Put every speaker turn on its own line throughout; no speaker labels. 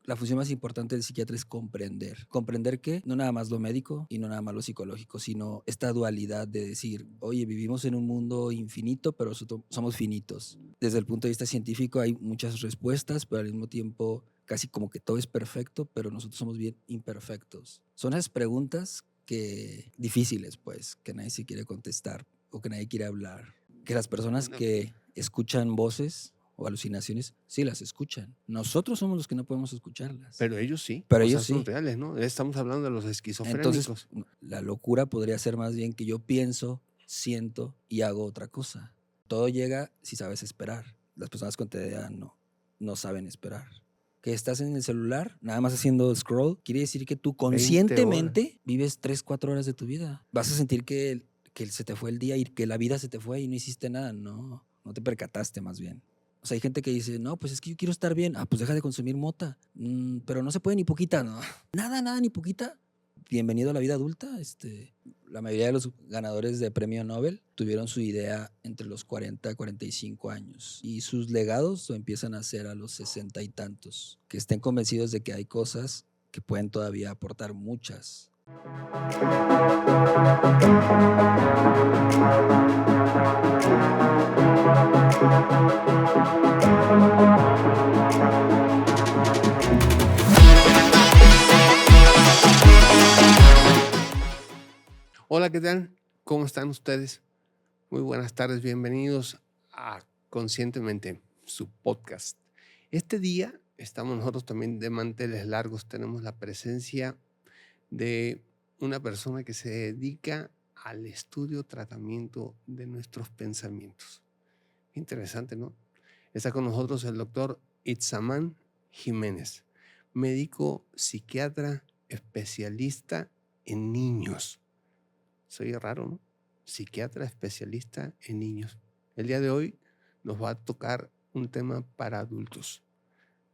La función más importante del psiquiatra es comprender. ¿Comprender qué? No nada más lo médico y no nada más lo psicológico, sino esta dualidad de decir, oye, vivimos en un mundo infinito, pero somos finitos. Desde el punto de vista científico hay muchas respuestas, pero al mismo tiempo casi como que todo es perfecto, pero nosotros somos bien imperfectos. Son esas preguntas difíciles, pues, que nadie se quiere contestar o que nadie quiere hablar. Que las personas que escuchan voces o alucinaciones, sí las escuchan. Nosotros somos los que no podemos escucharlas.
Pero ellos sí,
Pero
o
ellos
sea, son
sí.
reales, ¿no? Estamos hablando de los
Entonces,
esquizofrénicos.
la locura podría ser más bien que yo pienso, siento y hago otra cosa. Todo llega si sabes esperar. Las personas con TDA no saben esperar. Que estás en el celular, nada más haciendo scroll, quiere decir que tú
20 horas.
conscientemente vives 3, 4 horas de tu vida. Vas a sentir que se te fue el día y que la vida se te fue y no hiciste nada. No te percataste más bien. O sea, hay gente que dice, no, pues es que yo quiero estar bien. Ah, pues deja de consumir mota. Pero no se puede ni poquita, ¿no? Nada, ni poquita. Bienvenido a la vida adulta. La mayoría de los ganadores de premio Nobel tuvieron su idea entre los 40 y 45 años. Y sus legados lo empiezan a hacer a los 60 y tantos. Que estén convencidos de que hay cosas que pueden todavía aportar muchas.
Hola, ¿qué tal? ¿Cómo están ustedes? Muy buenas tardes, bienvenidos a Conscientemente, su podcast. Este día estamos nosotros también de manteles largos, tenemos la presencia de una persona que se dedica al estudio, tratamiento de nuestros pensamientos. Interesante, ¿no? Está con nosotros el doctor Itzamán Jiménez, médico psiquiatra especialista en niños. Soy raro, ¿no? Psiquiatra especialista en niños. El día de hoy nos va a tocar un tema para adultos,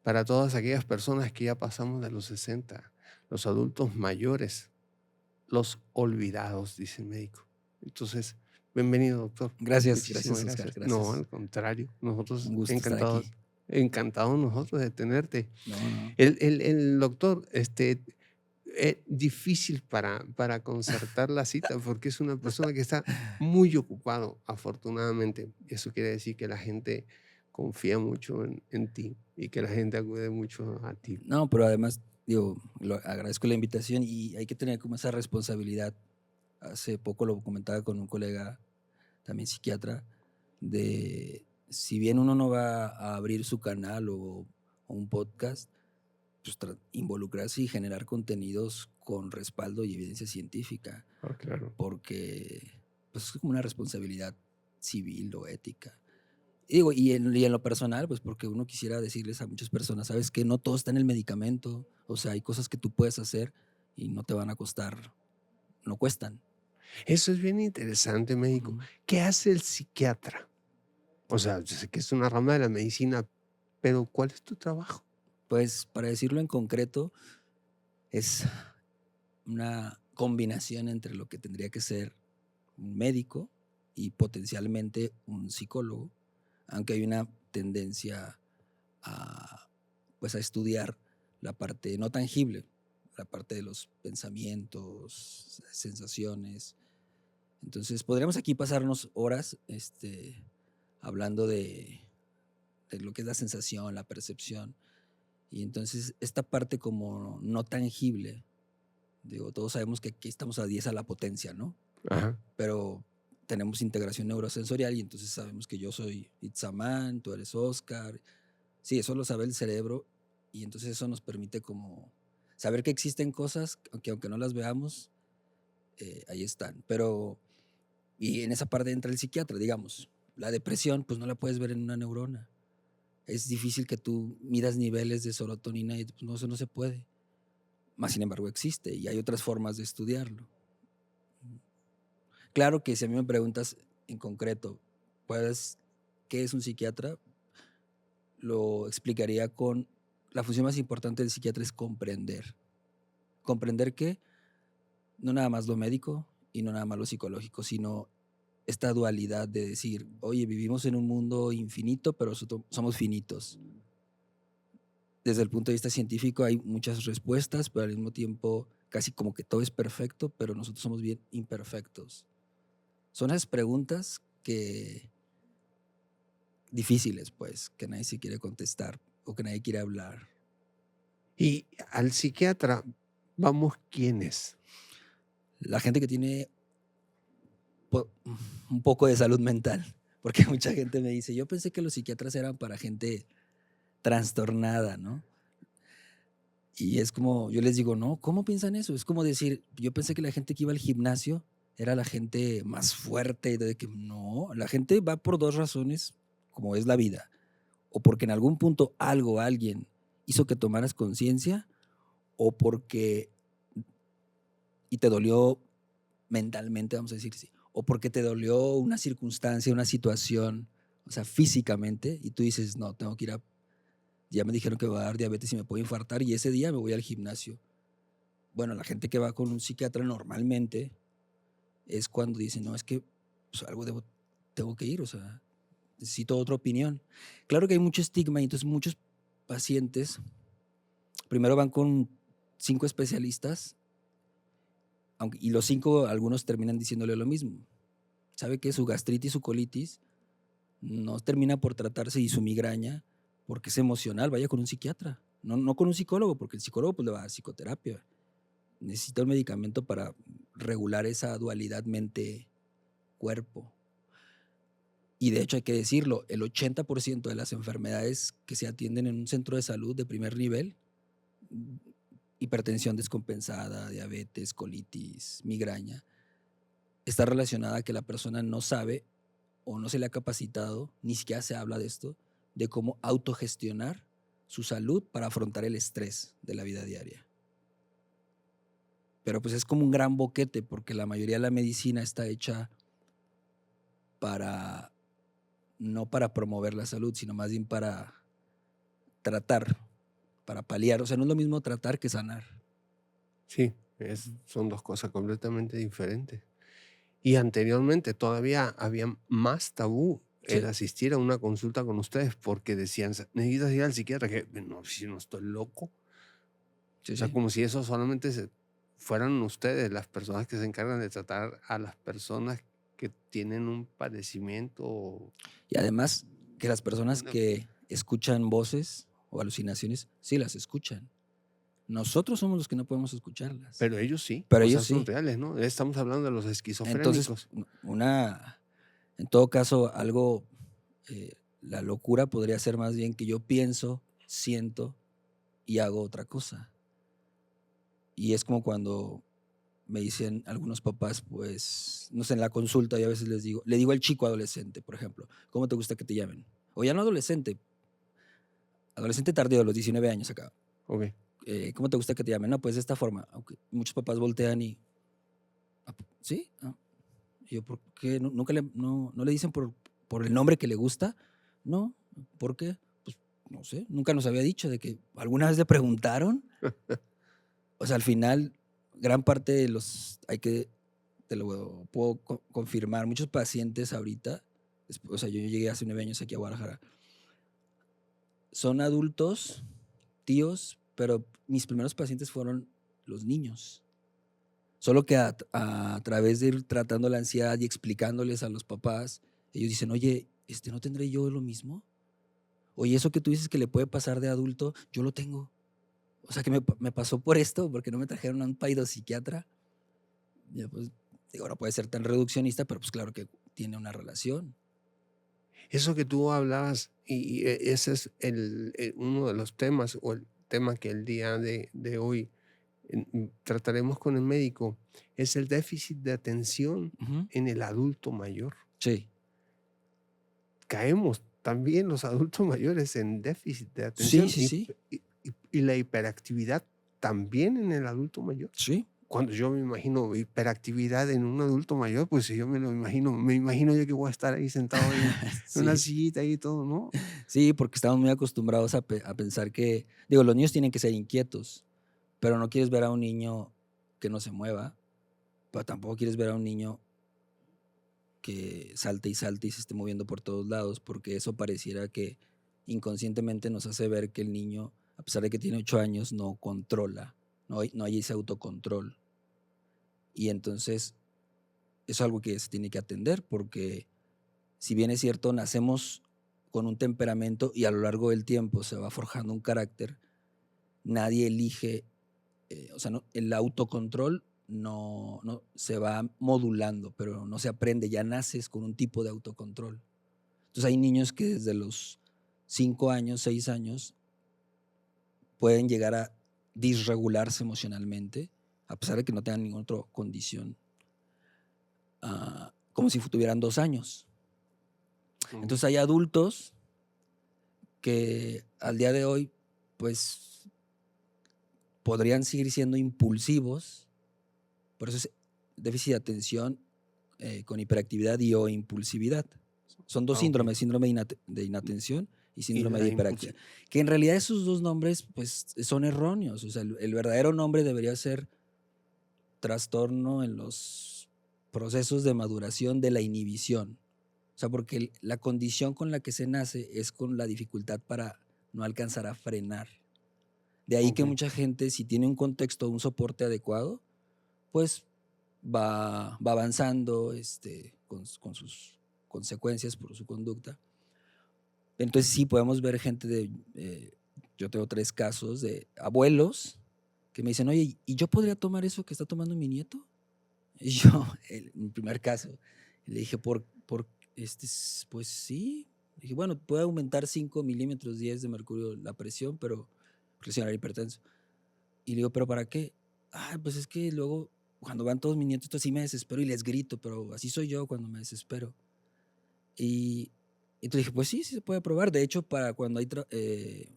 para todas aquellas personas que ya pasamos de los 60, los adultos mayores, los olvidados, dice el médico. Entonces, bienvenido, doctor.
Gracias,
Muchísimas
Oscar,
gracias.
gracias.
No, al contrario, nosotros
Un gusto estar
encantados,
aquí.
encantados nosotros de tenerte.
No.
El doctor, es difícil para concertar la cita porque es una persona que está muy ocupado, afortunadamente. Eso quiere decir que la gente confía mucho en ti y que la gente acude mucho a ti.
No, pero además, agradezco la invitación y hay que tener como esa responsabilidad. Hace poco lo comentaba con un colega, también psiquiatra, de si bien uno no va a abrir su canal o un podcast, pues involucrarse y generar contenidos con respaldo y evidencia científica,
Ah, claro.
porque pues, es como una responsabilidad civil o ética. Y en lo personal, pues porque uno quisiera decirles a muchas personas, sabes que no todo está en el medicamento, o sea, hay cosas que tú puedes hacer y no te van a costar, no cuestan.
Eso es bien interesante, médico. ¿Qué hace el psiquiatra? O sea, yo sé que es una rama de la medicina, pero ¿cuál es tu trabajo?
Pues para decirlo en concreto, es una combinación entre lo que tendría que ser un médico y potencialmente un psicólogo, aunque hay una tendencia pues a estudiar la parte no tangible, la parte de los pensamientos, sensaciones. Entonces, podríamos aquí pasarnos horas hablando de lo que es la sensación, la percepción. Y entonces, esta parte como no tangible, digo, todos sabemos que aquí estamos a 10 a la potencia, ¿no?
Ajá.
Pero tenemos integración neurosensorial y entonces sabemos que yo soy Itzamán, tú eres Oscar. Sí, eso lo sabe el cerebro y entonces eso nos permite como saber que existen cosas que aunque no las veamos, ahí están. Pero, y en esa parte entra el psiquiatra, digamos. La depresión, pues no la puedes ver en una neurona. Es difícil que tú midas niveles de serotonina y pues, no, eso no se puede. Más sin embargo existe y hay otras formas de estudiarlo. Claro que si a mí me preguntas en concreto, ¿qué es un psiquiatra? Lo explicaría con la función más importante del psiquiatra es comprender. ¿Comprender qué? No nada más lo médico y no nada más lo psicológico, sino esta dualidad de decir, oye, vivimos en un mundo infinito, pero somos finitos. desde el punto de vista científico hay muchas respuestas, pero al mismo tiempo casi como que todo es perfecto, pero nosotros somos bien imperfectos. Son esas preguntas que difíciles, pues, que nadie se quiere contestar o que nadie quiere hablar.
Y al psiquiatra, vamos, ¿quiénes?
La gente que tiene un poco de salud mental, porque mucha gente me dice, yo pensé que los psiquiatras eran para gente trastornada, ¿no? Y es como, yo les digo, no, ¿cómo piensan eso? Es como decir, yo pensé que la gente que iba al gimnasio era la gente más fuerte, de que no, la gente va por dos razones, como es la vida, o porque en algún punto algo, alguien hizo que tomaras conciencia, o porque, y te dolió mentalmente, vamos a decir, sí, o porque te dolió una circunstancia, una situación, o sea, físicamente, y tú dices, no, tengo que ir a, ya me dijeron que me va a dar diabetes y me puedo infartar, y ese día me voy al gimnasio. Bueno, la gente que va con un psiquiatra normalmente es cuando dice, no, es que pues, tengo que ir, o sea, necesito otra opinión. Claro que hay mucho estigma y entonces muchos pacientes primero van con 5 especialistas y los 5 algunos terminan diciéndole lo mismo. Sabe que su gastritis, su colitis no termina por tratarse y su migraña porque es emocional, vaya con un psiquiatra, no con un psicólogo, porque el psicólogo pues, le va a dar psicoterapia. Necesita un medicamento para regular esa dualidad mente-cuerpo. Y de hecho hay que decirlo, el 80% de las enfermedades que se atienden en un centro de salud de primer nivel, hipertensión descompensada, diabetes, colitis, migraña, está relacionada a que la persona no sabe o no se le ha capacitado, ni siquiera se habla de esto, de cómo autogestionar su salud para afrontar el estrés de la vida diaria. Pero pues es como un gran boquete porque la mayoría de la medicina está hecha no para promover la salud, sino más bien para tratar, para paliar. O sea, no es lo mismo tratar que sanar.
Sí, son dos cosas completamente diferentes. Y anteriormente todavía había más tabú el
Sí,
asistir a una consulta con ustedes porque decían, necesitas ir al psiquiatra, que no, si no estoy loco.
sí,
O sea,
sí.
como si eso solamente fueran ustedes las personas que se encargan de tratar a las personas que tienen un padecimiento.
Y además que las personas
Una-
que escuchan voces o alucinaciones, sí las escuchan. Nosotros somos los que no podemos escucharlas,
Pero ellos sí,
pero
o
ellos
sea, son
sí.
reales, ¿no? Estamos hablando de los
Entonces,
esquizofrénicos.
en todo caso, la locura podría ser más bien que yo pienso, siento y hago otra cosa. Y es como cuando me dicen algunos papás, pues, no sé, en la consulta y a veces le digo al chico adolescente, por ejemplo, ¿cómo te gusta que te llamen? O ya no adolescente, adolescente tardío, de los 19 años acá.
Ok.
¿Cómo te gusta que te llamen? No, pues de esta forma. Aunque muchos papás voltean y, ¿sí? Y yo, ¿por qué? ¿Nunca no le dicen por el nombre que le gusta? No, ¿por qué? Pues, no sé, nunca nos había dicho de que alguna vez le preguntaron. O sea, al final, gran parte de te lo puedo confirmar, muchos pacientes ahorita, o sea, yo llegué hace 9 años aquí a Guadalajara, son adultos, tíos, pero mis primeros pacientes fueron los niños. Solo que a través de ir tratando la ansiedad y explicándoles a los papás, ellos dicen, oye, ¿no tendré yo lo mismo? Oye, eso que tú dices que le puede pasar de adulto, yo lo tengo. O sea, que me pasó por esto, porque no me trajeron a un psiquiatra. Y pues, digo, no puede ser tan reduccionista, pero pues claro que tiene una relación.
Eso que tú hablabas, ese es uno de los temas o el tema que el día de hoy trataremos con el médico, es el déficit de atención
Ujú.
en el adulto mayor.
Sí,
Caemos también los adultos mayores en déficit de
sí,
atención
sí, sí,
y la hiperactividad también en el adulto mayor.
sí.
Cuando yo me imagino hiperactividad en un adulto mayor, pues si yo me imagino yo que voy a estar ahí sentado ahí en una
Sí,
sillita y todo, ¿no?
sí, porque estamos muy acostumbrados a pensar que, digo, los niños tienen que ser inquietos, pero no quieres ver a un niño que no se mueva, pero tampoco quieres ver a un niño que salte y salte y se esté moviendo por todos lados, porque eso pareciera que inconscientemente nos hace ver que el niño, a pesar de que tiene 8 años, no controla, no hay ese autocontrol. Y entonces eso es algo que se tiene que atender, porque si bien es cierto, nacemos con un temperamento y a lo largo del tiempo se va forjando un carácter, nadie elige, o sea, el autocontrol no se va modulando, pero no se aprende, ya naces con un tipo de autocontrol. Entonces hay niños que desde los 5 años, 6 años, pueden llegar a disregularse emocionalmente, a pesar de que no tengan ninguna otra condición, como si tuvieran 2 años. Entonces hay adultos que al día de hoy, pues, podrían seguir siendo impulsivos, por eso es déficit de atención con hiperactividad y o impulsividad. Son dos síndromes, síndrome de inatención y síndrome de hiperactividad. Que en realidad esos dos nombres, pues, son erróneos. O sea, el verdadero nombre debería ser trastorno en los procesos de maduración de la inhibición. O sea, porque la condición con la que se nace es con la dificultad para no alcanzar a frenar. De ahí que mucha gente, si tiene un contexto, un soporte adecuado, pues va avanzando con sus consecuencias por su conducta. Entonces sí podemos ver gente yo tengo 3 casos de abuelos que me dicen, oye, ¿y yo podría tomar eso que está tomando mi nieto? Y yo, en mi primer caso, le dije, pues sí. Le dije, bueno, puede aumentar 5 milímetros 10 de mercurio la presión, pero porque el señor era hipertenso. Y le digo, ¿pero para qué? Pues es que luego, cuando van todos mis nietos, sí me desespero y les grito, pero así soy yo cuando me desespero. Y entonces dije, pues sí se puede probar. De hecho, para cuando hay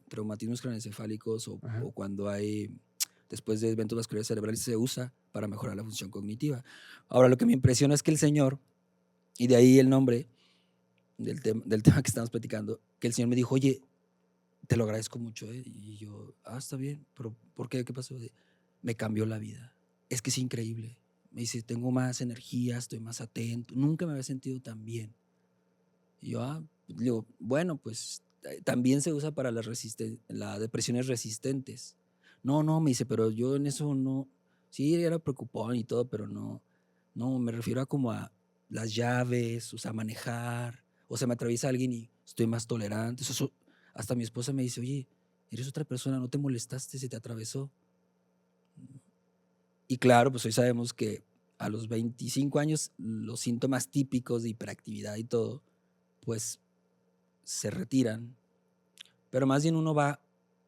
traumatismos craneoencefálicos o cuando hay, después de eventos vasculares cerebrales, se usa para mejorar la función cognitiva. Ahora, lo que me impresiona es que el señor, y de ahí el nombre del tema que estamos platicando, que el señor me dijo, oye, te lo agradezco mucho. Y yo, está bien, pero ¿por qué? ¿Qué pasó? Me cambió la vida. Es que es increíble. Me dice, tengo más energía, estoy más atento. Nunca me había sentido tan bien. Y yo, digo, bueno, pues también se usa para las depresiones resistentes. No, me dice, pero yo en eso no. Sí, era preocupón y todo, pero no, me refiero a como a las llaves, o sea, manejar, o se me atraviesa alguien y estoy más tolerante. Eso, hasta mi esposa me dice, oye, eres otra persona, no te molestaste, se te atravesó. Y claro, pues hoy sabemos que a los 25 años los síntomas típicos de hiperactividad y todo, pues se retiran, pero más bien uno va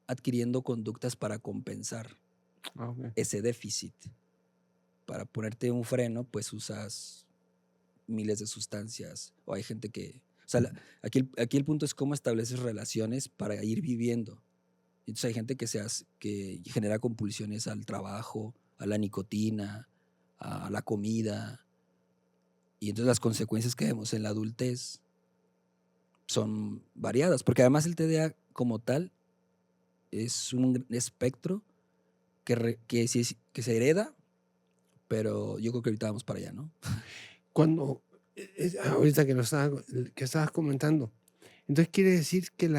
adquiriendo conductas para compensar ese déficit. Para ponerte un freno, pues usas miles de sustancias, o hay gente que... O sea, aquí el punto es cómo estableces relaciones para ir viviendo. Entonces hay gente que genera compulsiones al trabajo, a la nicotina, a la comida, y entonces las consecuencias que vemos en la adultez son variadas, porque además el TDA como tal es un espectro que se hereda, pero yo creo que ahorita vamos para allá, ¿no?
Ahorita que estabas comentando, entonces quiere decir que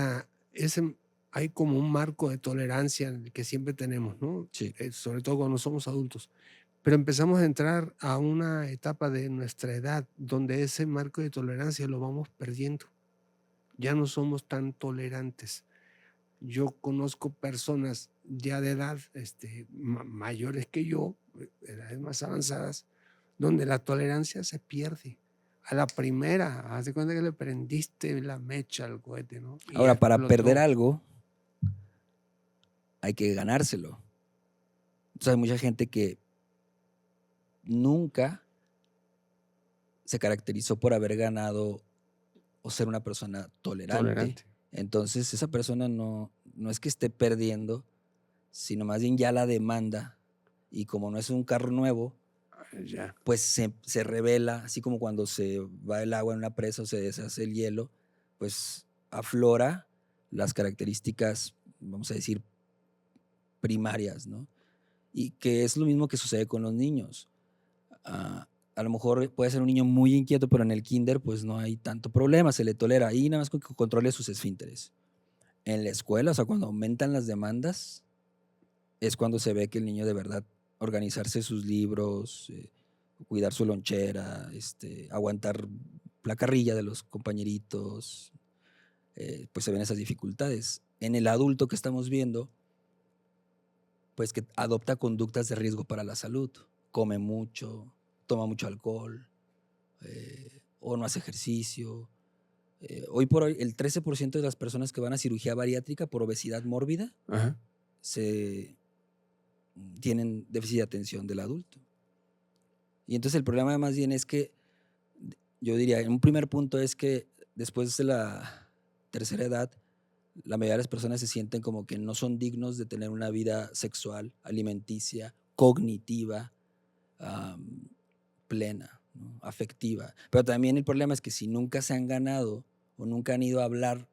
hay como un marco de tolerancia que siempre tenemos, ¿no?
Sí.
Sobre todo cuando somos adultos. Pero empezamos a entrar a una etapa de nuestra edad donde ese marco de tolerancia lo vamos perdiendo. Ya no somos tan tolerantes. Yo conozco personas ya de edad mayores que yo, edades más avanzadas, donde la tolerancia se pierde. A la primera, haz de cuenta que le prendiste la mecha al cohete, ¿no? Y
ahora, para
explotó.
perder algo, hay que ganárselo. Entonces hay mucha gente que nunca se caracterizó por haber ganado o ser una persona tolerante. Entonces esa persona no es que esté perdiendo, sino más bien ya la demanda. Y como no es un carro nuevo, pues se revela, así como cuando se va el agua en una presa o se deshace el hielo, pues aflora las características, vamos a decir, primarias, ¿no? Y que es lo mismo que sucede con los niños. A lo mejor puede ser un niño muy inquieto, pero en el kinder pues no hay tanto problema, se le tolera, y nada más con que controle sus esfínteres. en la escuela, o sea, cuando aumentan las demandas, es cuando se ve que el niño de verdad organizarse sus libros, cuidar su lonchera, aguantar la carrilla de los compañeritos, pues se ven esas dificultades. En el adulto que estamos viendo, pues que adopta conductas de riesgo para la salud, come mucho, toma mucho alcohol, o no hace ejercicio. Hoy por hoy, el 13% de las personas que van a cirugía bariátrica por obesidad mórbida
Ajá.
tienen déficit de atención del adulto. Y entonces el problema más bien es que, yo diría, en un primer punto es que después de la tercera edad, la mayoría de las personas se sienten como que no son dignos de tener una vida sexual, alimenticia, cognitiva, plena, ¿no? Afectiva. Pero también el problema es que si nunca se han ganado o nunca han ido a hablar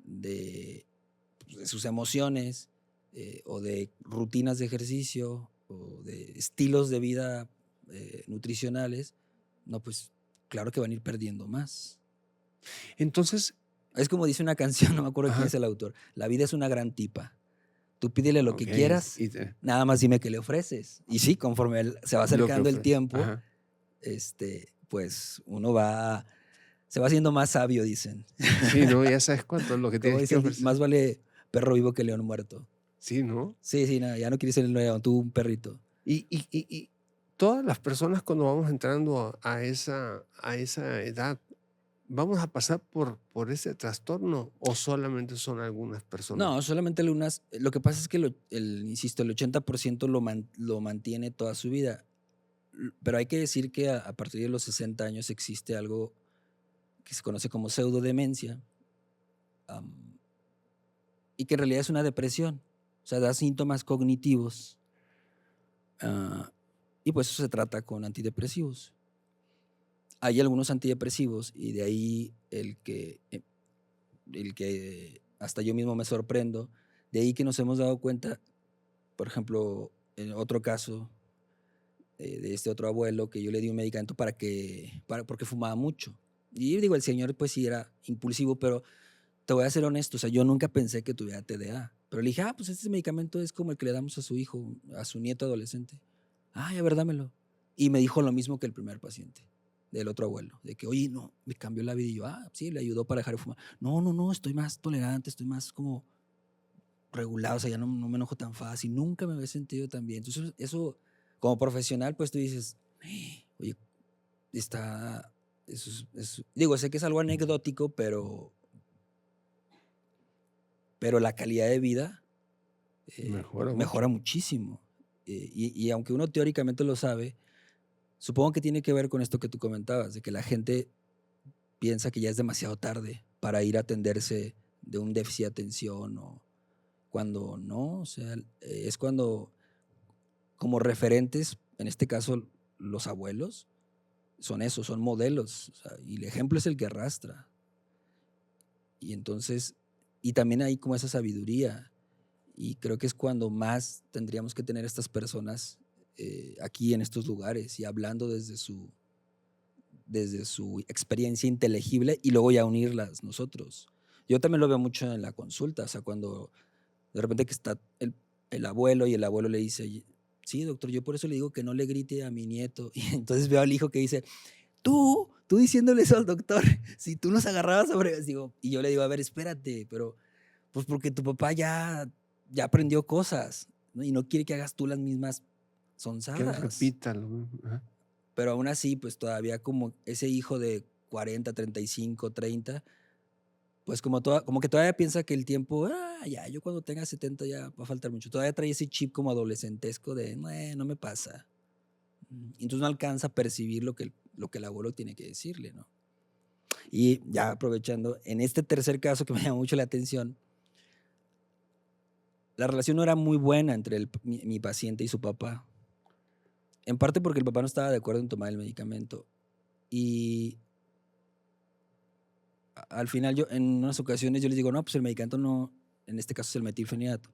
de sus emociones, o de rutinas de ejercicio o de estilos de vida nutricionales, no, pues claro que van a ir perdiendo más.
Entonces,
Es como dice una canción, no me acuerdo quién
ajá,
es el autor: la vida es una gran tipa. Tú pídele lo que
ok,
quieras,
y
nada más dime qué le ofreces. Y sí, conforme se va
lo que
acercando el
ofrece.
tiempo,
Ajá.
pues uno se va haciendo más sabio, dicen.
Sí, ¿no? Ya sabes cuánto es lo que
Como
tienes que
dicen,
ofrecer.
más vale perro vivo que león muerto.
Sí, ¿no?
Sí, sí, nada, ya no quieres ser el león, tú un perrito.
Y todas las personas cuando vamos entrando a esa edad, ¿vamos a pasar por ese trastorno o solamente son algunas personas?
No, solamente algunas. Lo que pasa es que, insisto, el 80% lo mantiene toda su vida. Pero hay que decir que a partir de los 60 años existe algo que se conoce como pseudodemencia, y que en realidad es una depresión. O sea, da síntomas cognitivos, y pues eso se trata con antidepresivos. Hay algunos antidepresivos y de ahí el que hasta yo mismo me sorprendo, de ahí que nos hemos dado cuenta, por ejemplo, en otro caso, de este otro abuelo, que yo le di un medicamento porque fumaba mucho. Y digo, el señor pues sí era impulsivo, pero te voy a ser honesto, o sea, yo nunca pensé que tuviera TDA. Pero le dije, pues este medicamento es como el que le damos a su hijo, a su nieto adolescente. A ver, dámelo. Y me dijo lo mismo que el primer paciente, del otro abuelo, de que, oye, no, me cambió la vida. Y yo, sí, le ayudó para dejar de fumar. No, estoy más tolerante, estoy más como regulado, o sea, ya no me enojo tan fácil. Nunca me había sentido tan bien. Entonces, eso, como profesional, pues tú dices, oye, está, digo, sé que es algo anecdótico, pero la calidad de vida
Mejora mucho.
mejora muchísimo. Y aunque uno teóricamente lo sabe, supongo que tiene que ver con esto que tú comentabas, de que la gente piensa que ya es demasiado tarde para ir a atenderse de un déficit de atención, o cuando no, o sea, es cuando, como referentes, en este caso los abuelos, son esos, son modelos, o sea, y el ejemplo es el que arrastra. Y entonces, y también hay como esa sabiduría, y creo que es cuando más tendríamos que tener estas personas aquí en estos lugares y hablando desde su experiencia inteligible, y luego ya unirlas nosotros. Yo también lo veo mucho en la consulta, o sea, cuando de repente que está el abuelo y el abuelo le dice, sí, doctor, yo por eso le digo que no le grite a mi nieto. Y entonces veo al hijo que dice, tú diciéndole eso al doctor, si tú nos agarrabas sobre, digo, y yo le digo, a ver, espérate, pero pues porque tu papá ya aprendió cosas, ¿no? Y no quiere que hagas tú las mismas
Que no
sonsadas.
repita lo mismo. Ajá.
Pero aún así, pues todavía como ese hijo de 40, 35, 30, pues como que todavía piensa que el tiempo, ya, yo cuando tenga 70 ya va a faltar mucho. Todavía trae ese chip como adolescentesco de, no me pasa. Entonces no alcanza a percibir lo que el abuelo tiene que decirle, ¿no? Y ya aprovechando, en este tercer caso que me llama mucho la atención, la relación no era muy buena entre mi paciente y su papá. En parte porque el papá no estaba de acuerdo en tomar el medicamento. Y al final yo, en unas ocasiones yo les digo, no, pues el medicamento no, en este caso es el metilfenidato,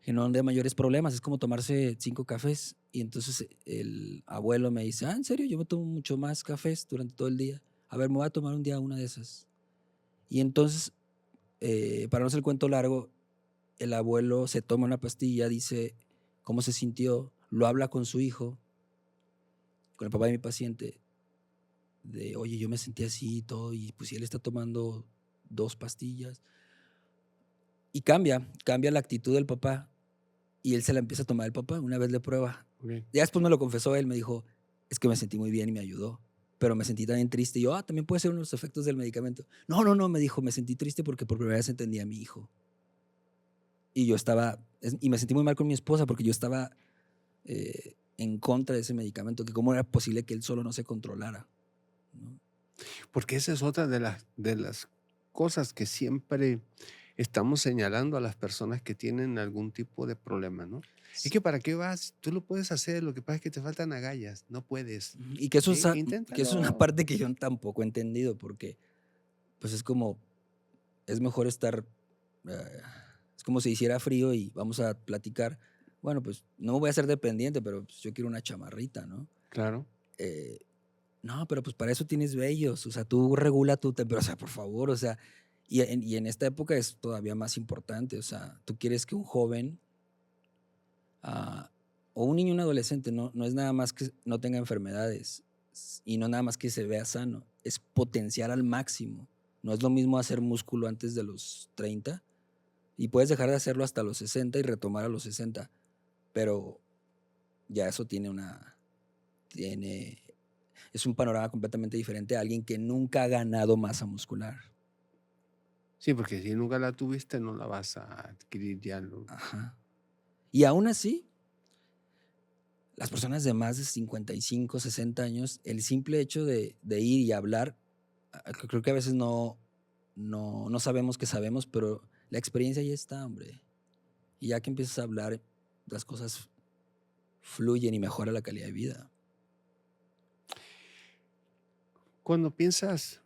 que no da mayores problemas, es como tomarse 5 cafés. Y entonces el abuelo me dice, ¿en serio? Yo me tomo mucho más cafés durante todo el día. A ver, me voy a tomar un día una de esas. Y entonces para no hacer el cuento largo, el abuelo se toma una pastilla, dice cómo se sintió, lo habla con su hijo, con el papá de mi paciente, de, oye, yo me sentí así y todo, y pues si él está tomando 2 pastillas, y cambia la actitud del papá, y él se la empieza a tomar el papá, una vez le prueba.
Ok.
Ya después me lo confesó él, me dijo, es que me sentí muy bien y me ayudó, pero me sentí también triste. Y yo, también puede ser uno de los efectos del medicamento. No, me dijo, me sentí triste porque por primera vez entendí a mi hijo. Y yo estaba, y me sentí muy mal con mi esposa porque yo estaba en contra de ese medicamento, que cómo era posible que él solo no se controlara, ¿no?
Porque esa es otra de las cosas que siempre estamos señalando a las personas que tienen algún tipo de problema, ¿no? Es que ¿para qué vas? Tú lo puedes hacer, lo que pasa es que te faltan agallas, no puedes.
Y que eso,
Sí,
que eso es una
inténtalo.
parte que yo tampoco he entendido, porque pues es como, es mejor estar, es como si hiciera frío y vamos a platicar. Bueno, pues no me voy a hacer dependiente, pero pues, yo quiero una chamarrita, ¿no?
Claro.
Eh, no, pero pues para eso tienes vellos, o sea, tú regula tu temperatura, o sea, por favor, o sea, y en esta época es todavía más importante, o sea, tú quieres que un joven ah, o un niño o un adolescente no es nada más que no tenga enfermedades y no nada más que se vea sano, es potenciar al máximo. No es lo mismo hacer músculo antes de los 30 y puedes dejar de hacerlo hasta los 60 y retomar a los 60, pero ya eso es un panorama completamente diferente a alguien que nunca ha ganado masa muscular.
Sí, porque si nunca la tuviste, no la vas a adquirir ya.
Ajá. Y aún así, las personas de más de 55, 60 años, el simple hecho de ir y hablar, creo que a veces no sabemos que sabemos, pero la experiencia ya está, hombre. Y ya que empiezas a hablar, las cosas fluyen y mejora la calidad de vida.
Cuando piensas,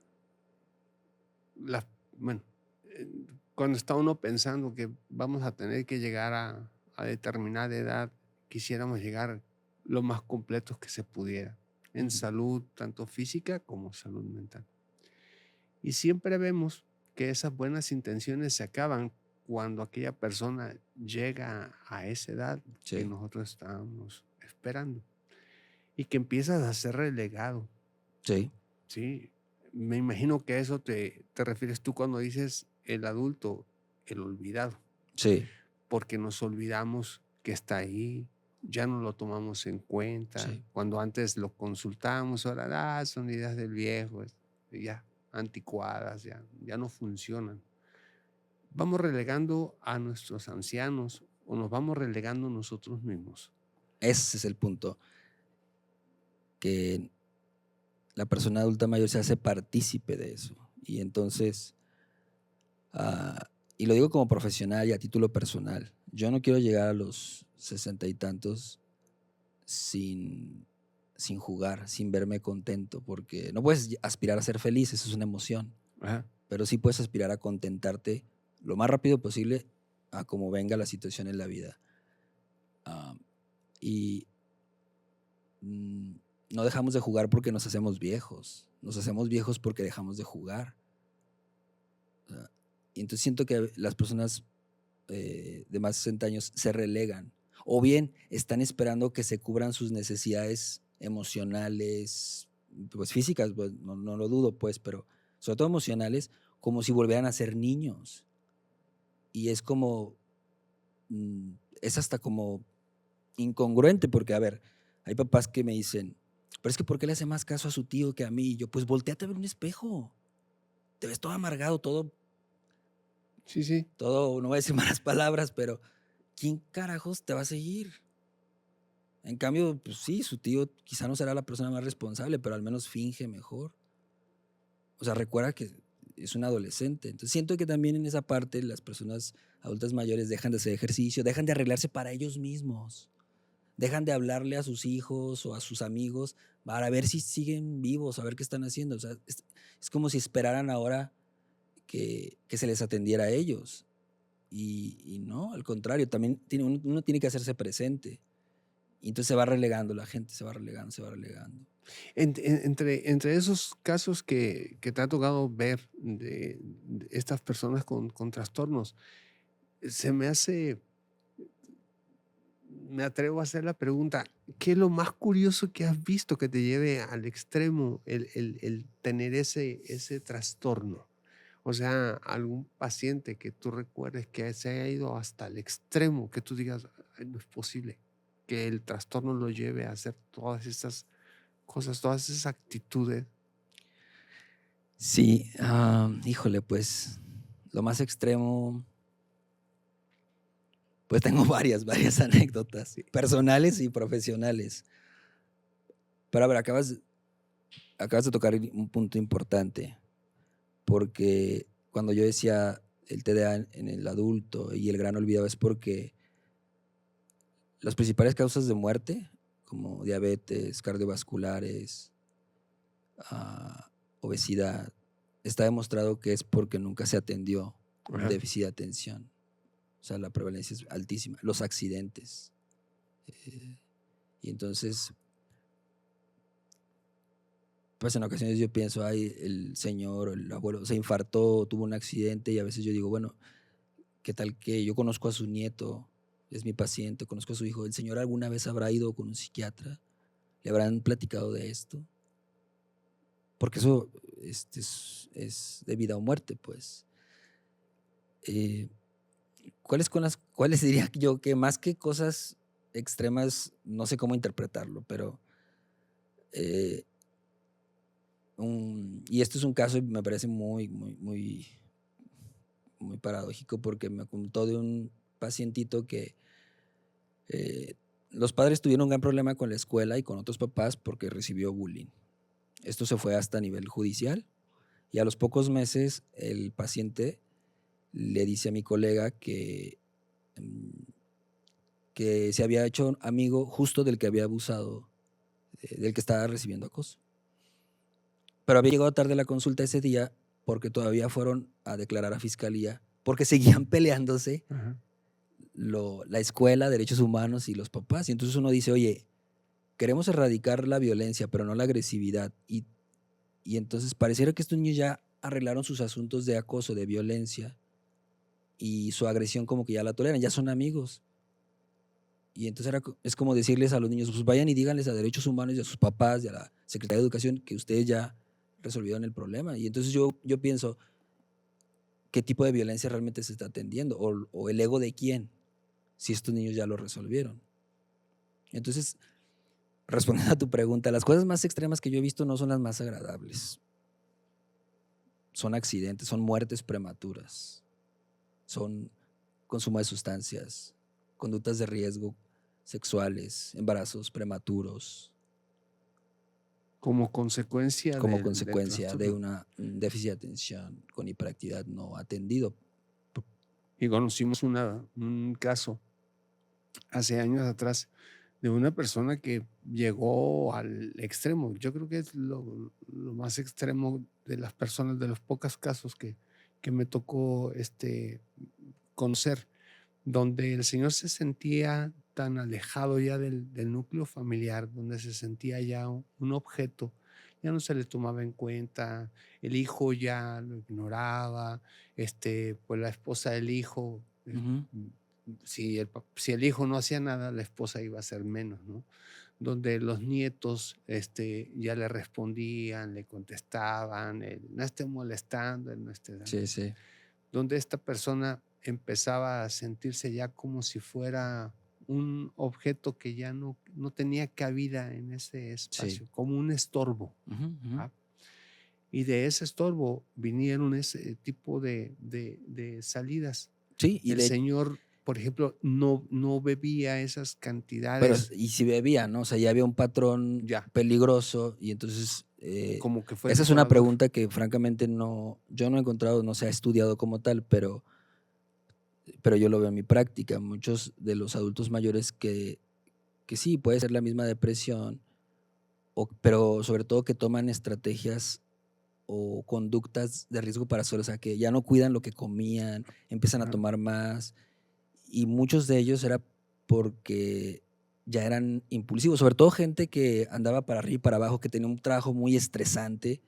bueno, eh, cuando está uno pensando que vamos a tener que llegar a determinada edad, quisiéramos llegar lo más completos que se pudiera, en salud, tanto física como salud mental. Y siempre vemos que esas buenas intenciones se acaban cuando aquella persona llega a esa edad que
Sí,
nosotros estábamos esperando y que empiezas a ser relegado.
sí,
Sí, me imagino que a eso te refieres tú cuando dices el adulto, el olvidado,
sí,
porque nos olvidamos que está ahí, ya no lo tomamos en cuenta.
sí.
Cuando antes lo consultábamos, ahora son ideas del viejo, ya anticuadas, ya no funcionan. Vamos relegando a nuestros ancianos o nos vamos relegando nosotros mismos.
Ese es el punto, que la persona adulta mayor se hace partícipe de eso. Y entonces, y lo digo como profesional y a título personal, yo no quiero llegar a los 60 y tantos sin jugar, sin verme contento, porque no puedes aspirar a ser feliz, eso es una emoción,
Ajá.
pero sí puedes aspirar a contentarte lo más rápido posible a como venga la situación en la vida. Ah, y mm, no dejamos de jugar porque nos hacemos viejos porque dejamos de jugar. Y entonces siento que las personas de más de 60 años se relegan. O bien están esperando que se cubran sus necesidades emocionales, pues físicas, pues, no lo dudo, pues, pero sobre todo emocionales, como si volvieran a ser niños. Y es como, es hasta como incongruente, porque, a ver, hay papás que me dicen, pero es que ¿por qué le hace más caso a su tío que a mí? Y yo, pues volteate a ver un espejo. Te ves todo amargado,
Sí, sí.
todo, no voy a decir malas palabras, pero ¿quién carajos te va a seguir? En cambio, pues sí, su tío quizá no será la persona más responsable, pero al menos finge mejor. O sea, recuerda que es un adolescente. Entonces siento que también en esa parte las personas adultas mayores dejan de hacer ejercicio, dejan de arreglarse para ellos mismos, dejan de hablarle a sus hijos o a sus amigos para ver si siguen vivos, a ver qué están haciendo. O sea, es como si esperaran ahora que se les atendiera a ellos. Y no, al contrario, también uno tiene que hacerse presente. Y entonces se va relegando, la gente se va relegando, se va relegando.
Entre esos casos que te ha tocado ver de estas personas con trastornos, se me hace, me atrevo a hacer la pregunta, ¿qué es lo más curioso que has visto que te lleve al extremo el tener ese trastorno? O sea, algún paciente que tú recuerdes que se haya ido hasta el extremo, que tú digas: "Ay, no es posible que el trastorno lo lleve a hacer todas esas cosas, todas esas actitudes".
Sí, híjole, pues lo más extremo, pues tengo varias anécdotas,
Sí.
personales y profesionales. Pero a ver, acabas de tocar un punto importante, porque cuando yo decía el TDA en el adulto y el gran olvidado es porque las principales causas de muerte, como diabetes, cardiovasculares, obesidad, está demostrado que es porque nunca se atendió un
Ajá.
déficit de atención. O sea, la prevalencia es altísima. Los accidentes. Y entonces, pues en ocasiones yo pienso, ay, el señor o el abuelo se infartó, tuvo un accidente, y a veces yo digo, bueno, ¿qué tal que yo conozco a su nieto? Es mi paciente, conozco a su hijo. ¿El señor alguna vez habrá ido con un psiquiatra? ¿Le habrán platicado de esto? Porque eso es de vida o muerte, pues. Eh, ¿Cuáles diría yo que más que cosas extremas, no sé cómo interpretarlo, pero eh, y esto es un caso y me parece muy paradójico, porque me contó de un pacientito que eh, los padres tuvieron un gran problema con la escuela y con otros papás porque recibió bullying. Esto se fue hasta nivel judicial, y a los pocos meses el paciente le dice a mi colega mm, que se había hecho amigo justo del que había abusado, del que estaba recibiendo acoso. Pero había llegado tarde a la consulta ese día porque todavía fueron a declarar a fiscalía, porque seguían peleándose
Ajá.
la escuela, derechos humanos y los papás. Y entonces uno dice, oye, queremos erradicar la violencia, pero no la agresividad. Y entonces pareciera que estos niños ya arreglaron sus asuntos de acoso, de violencia, y su agresión como que ya la toleran, ya son amigos. Y entonces es como decirles a los niños, pues vayan y díganles a derechos humanos y a sus papás y a la Secretaría de Educación que ustedes ya resolvieron el problema. Y entonces yo pienso, ¿qué tipo de violencia realmente se está atendiendo? ¿O el ego de quién? Si estos niños ya lo resolvieron. Entonces, respondiendo a tu pregunta, las cosas más extremas que yo he visto no son las más agradables. Son accidentes, son muertes prematuras, son consumo de sustancias, conductas de riesgo sexuales, embarazos prematuros,
Como consecuencia
como
del
consecuencia de
trastorno.
un déficit de atención con hiperactividad no atendido.
Y conocimos un caso hace años atrás de una persona que llegó al extremo. Yo creo que es lo más extremo de las personas, de los pocos casos que me tocó conocer, donde el señor se sentía tan alejado ya del núcleo familiar, donde se sentía ya un objeto, ya no se le tomaba en cuenta, el hijo ya lo ignoraba, pues la esposa del hijo,
Ujú.
si el hijo no hacía nada, la esposa iba a hacer menos, ¿no? Donde los nietos ya le respondían, le contestaban, él, no esté molestando, él no esté dando.
Sí, sí,
Donde esta persona empezaba a sentirse ya como si fuera un objeto que ya no tenía cabida en ese
sí.
espacio, como un estorbo.
Ujú, ujú.
¿Va? Y de ese estorbo vinieron ese tipo de salidas.
Sí,
El señor, por ejemplo, no bebía esas
pero
cantidades
y si bebía, ¿no? O sea, ya había un patrón
ya,
peligroso, y entonces
como que fue
esa es una
detonador.
pregunta que francamente yo no he encontrado, no se ha estudiado como tal, pero yo lo veo en mi práctica. Muchos de los adultos mayores que sí, puede ser la misma depresión, pero sobre todo que toman estrategias o conductas de riesgo para hacerlo, o sea, que ya no cuidan lo que comían, empiezan a
Ajá,
tomar más, y muchos de ellos era porque ya eran impulsivos, sobre todo gente que andaba para arriba y para abajo, que tenía un trabajo muy estresante.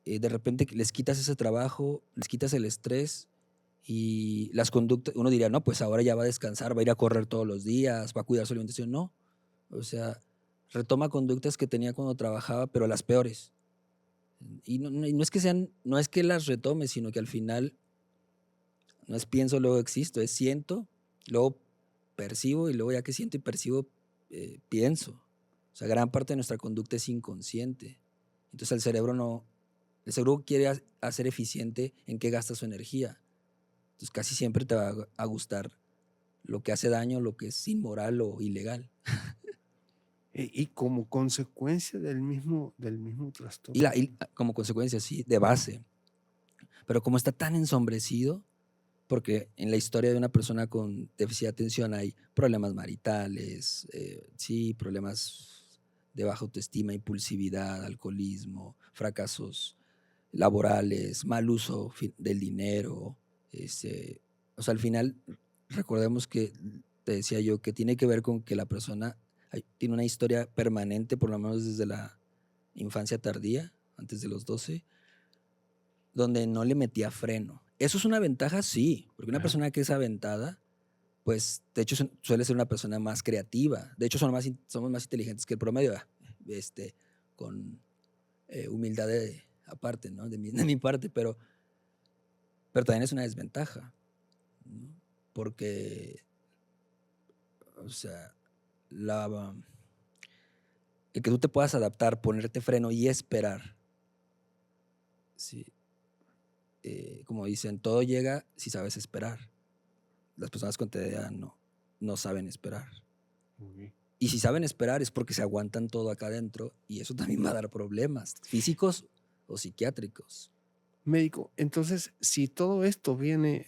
De repente les quitas ese trabajo, les quitas el estrés y las conductas, uno diría, no, pues ahora ya va a descansar, va a ir a correr todos los días, va a cuidar su alimentación. No, o sea, retoma conductas que tenía cuando trabajaba, pero las peores. Y no es que sean, no es que las retome, sino que al final no es pienso, luego existo, es siento, luego percibo y luego ya que siento y percibo, pienso. O sea, gran parte de nuestra conducta es inconsciente. Entonces el cerebro quiere hacer eficiente en qué gasta su energía. Entonces casi siempre te va a gustar lo que hace daño, lo que es inmoral o ilegal.
Y como consecuencia del mismo
Y
trastorno.
como consecuencia, sí, de base. Pero como está tan ensombrecido, porque en la historia de una persona con déficit de atención hay problemas maritales, sí, problemas de baja autoestima, impulsividad, alcoholismo, fracasos laborales, mal uso del dinero. O sea, al final, recordemos que te decía yo que tiene que ver con que la persona tiene una historia permanente, por lo menos desde la infancia tardía, antes de los 12, donde no le metía freno. ¿Eso es una ventaja? Sí, porque una persona que es aventada, pues de hecho suele ser una persona más creativa. De hecho, somos más inteligentes que el promedio, con humildad aparte, ¿no? De mi parte, pero también es una desventaja, ¿no? Porque, o sea, el que tú te puedas adaptar, ponerte freno y esperar, ¿sí? Como dicen, todo llega si sabes esperar. Las personas con TDA no saben esperar.
Okay.
Y si saben esperar es porque se aguantan todo acá adentro y eso también va a dar problemas físicos o psiquiátricos.
Médico, entonces, si todo esto viene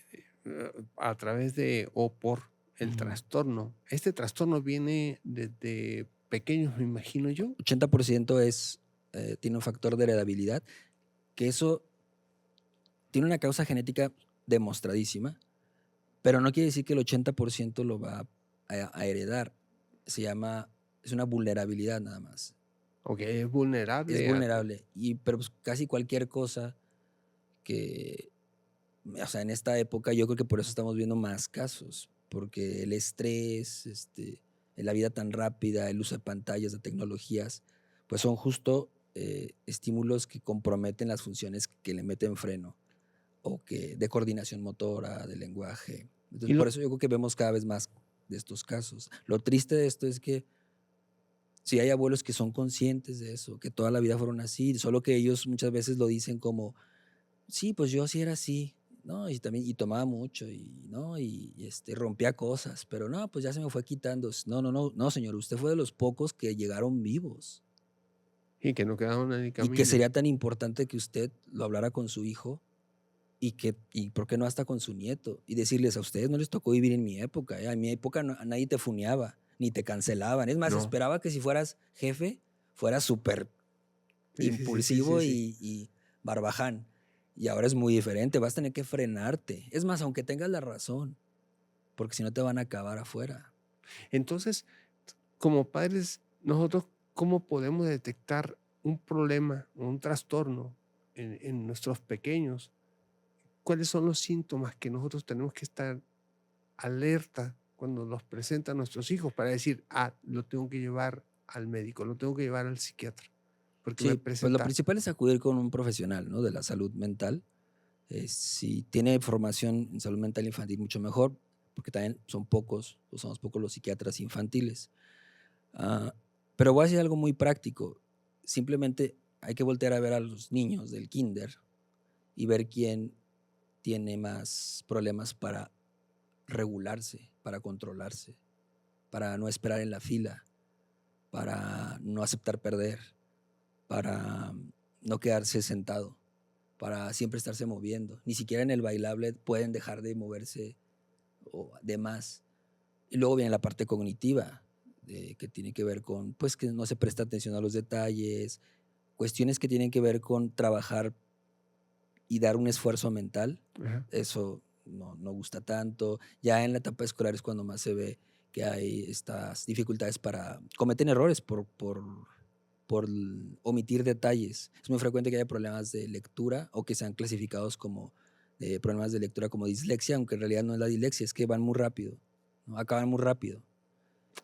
a través de o por el trastorno, este trastorno viene desde pequeños, me imagino yo.
80% tiene un factor de heredabilidad, que eso tiene una causa genética demostradísima, pero no quiere decir que el 80% lo va a heredar. Es una vulnerabilidad nada más.
Ok, es vulnerable.
Es vulnerable. Pero pues casi cualquier cosa o sea, en esta época yo creo que por eso estamos viendo más casos, porque el estrés, la vida tan rápida, el uso de pantallas, de tecnologías, pues son justo estímulos que comprometen las funciones que le meten freno o que de coordinación motora, de lenguaje. Entonces, por eso yo creo que vemos cada vez más de estos casos. Lo triste de esto es que sí hay abuelos que son conscientes de eso, que toda la vida fueron así, solo que ellos muchas veces lo dicen como, sí, pues yo sí era así, ¿no? Y tomaba mucho, y rompía cosas, pero no, pues ya se me fue quitando. No, señor, usted fue de los pocos que llegaron vivos.
Y que no quedaron en el camino.
Y que sería tan importante que usted lo hablara con su hijo y por qué no hasta con su nieto y decirles, a ustedes no les tocó vivir en mi época, ¿eh? En mi época nadie te funeaba, ni te cancelaban. Es más, esperaba que si fueras jefe, fueras súper impulsivo y barbaján. Y ahora es muy diferente, vas a tener que frenarte. Es más, aunque tengas la razón, porque si no te van a acabar afuera.
Entonces, como padres, nosotros, ¿cómo podemos detectar un problema o un trastorno en nuestros pequeños? ¿Cuáles son los síntomas que nosotros tenemos que estar alerta cuando los presentan nuestros hijos para decir, lo tengo que llevar al médico, lo tengo que llevar al psiquiatra? Porque me
Sí, pues lo principal es acudir con un profesional, ¿no? De la salud mental. Si tiene formación en salud mental infantil, mucho mejor, porque también somos pocos los psiquiatras infantiles. Pero voy a decir algo muy práctico. Simplemente hay que voltear a ver a los niños del kinder y ver quién tiene más problemas para regularse, para controlarse, para no esperar en la fila, para no aceptar perder, para no quedarse sentado, para siempre estarse moviendo. Ni siquiera en el bailable pueden dejar de moverse o de más. Y luego viene la parte cognitiva, que tiene que ver con, pues, que no se presta atención a los detalles, cuestiones que tienen que ver con trabajar y dar un esfuerzo mental. Eso no gusta tanto. Ya en la etapa escolar es cuando más se ve que hay estas dificultades para, cometen errores por omitir detalles. Es muy frecuente que haya problemas de lectura o que sean clasificados como problemas de lectura como dislexia, aunque en realidad no es la dislexia, es que van muy rápido, ¿no? Acaban muy rápido.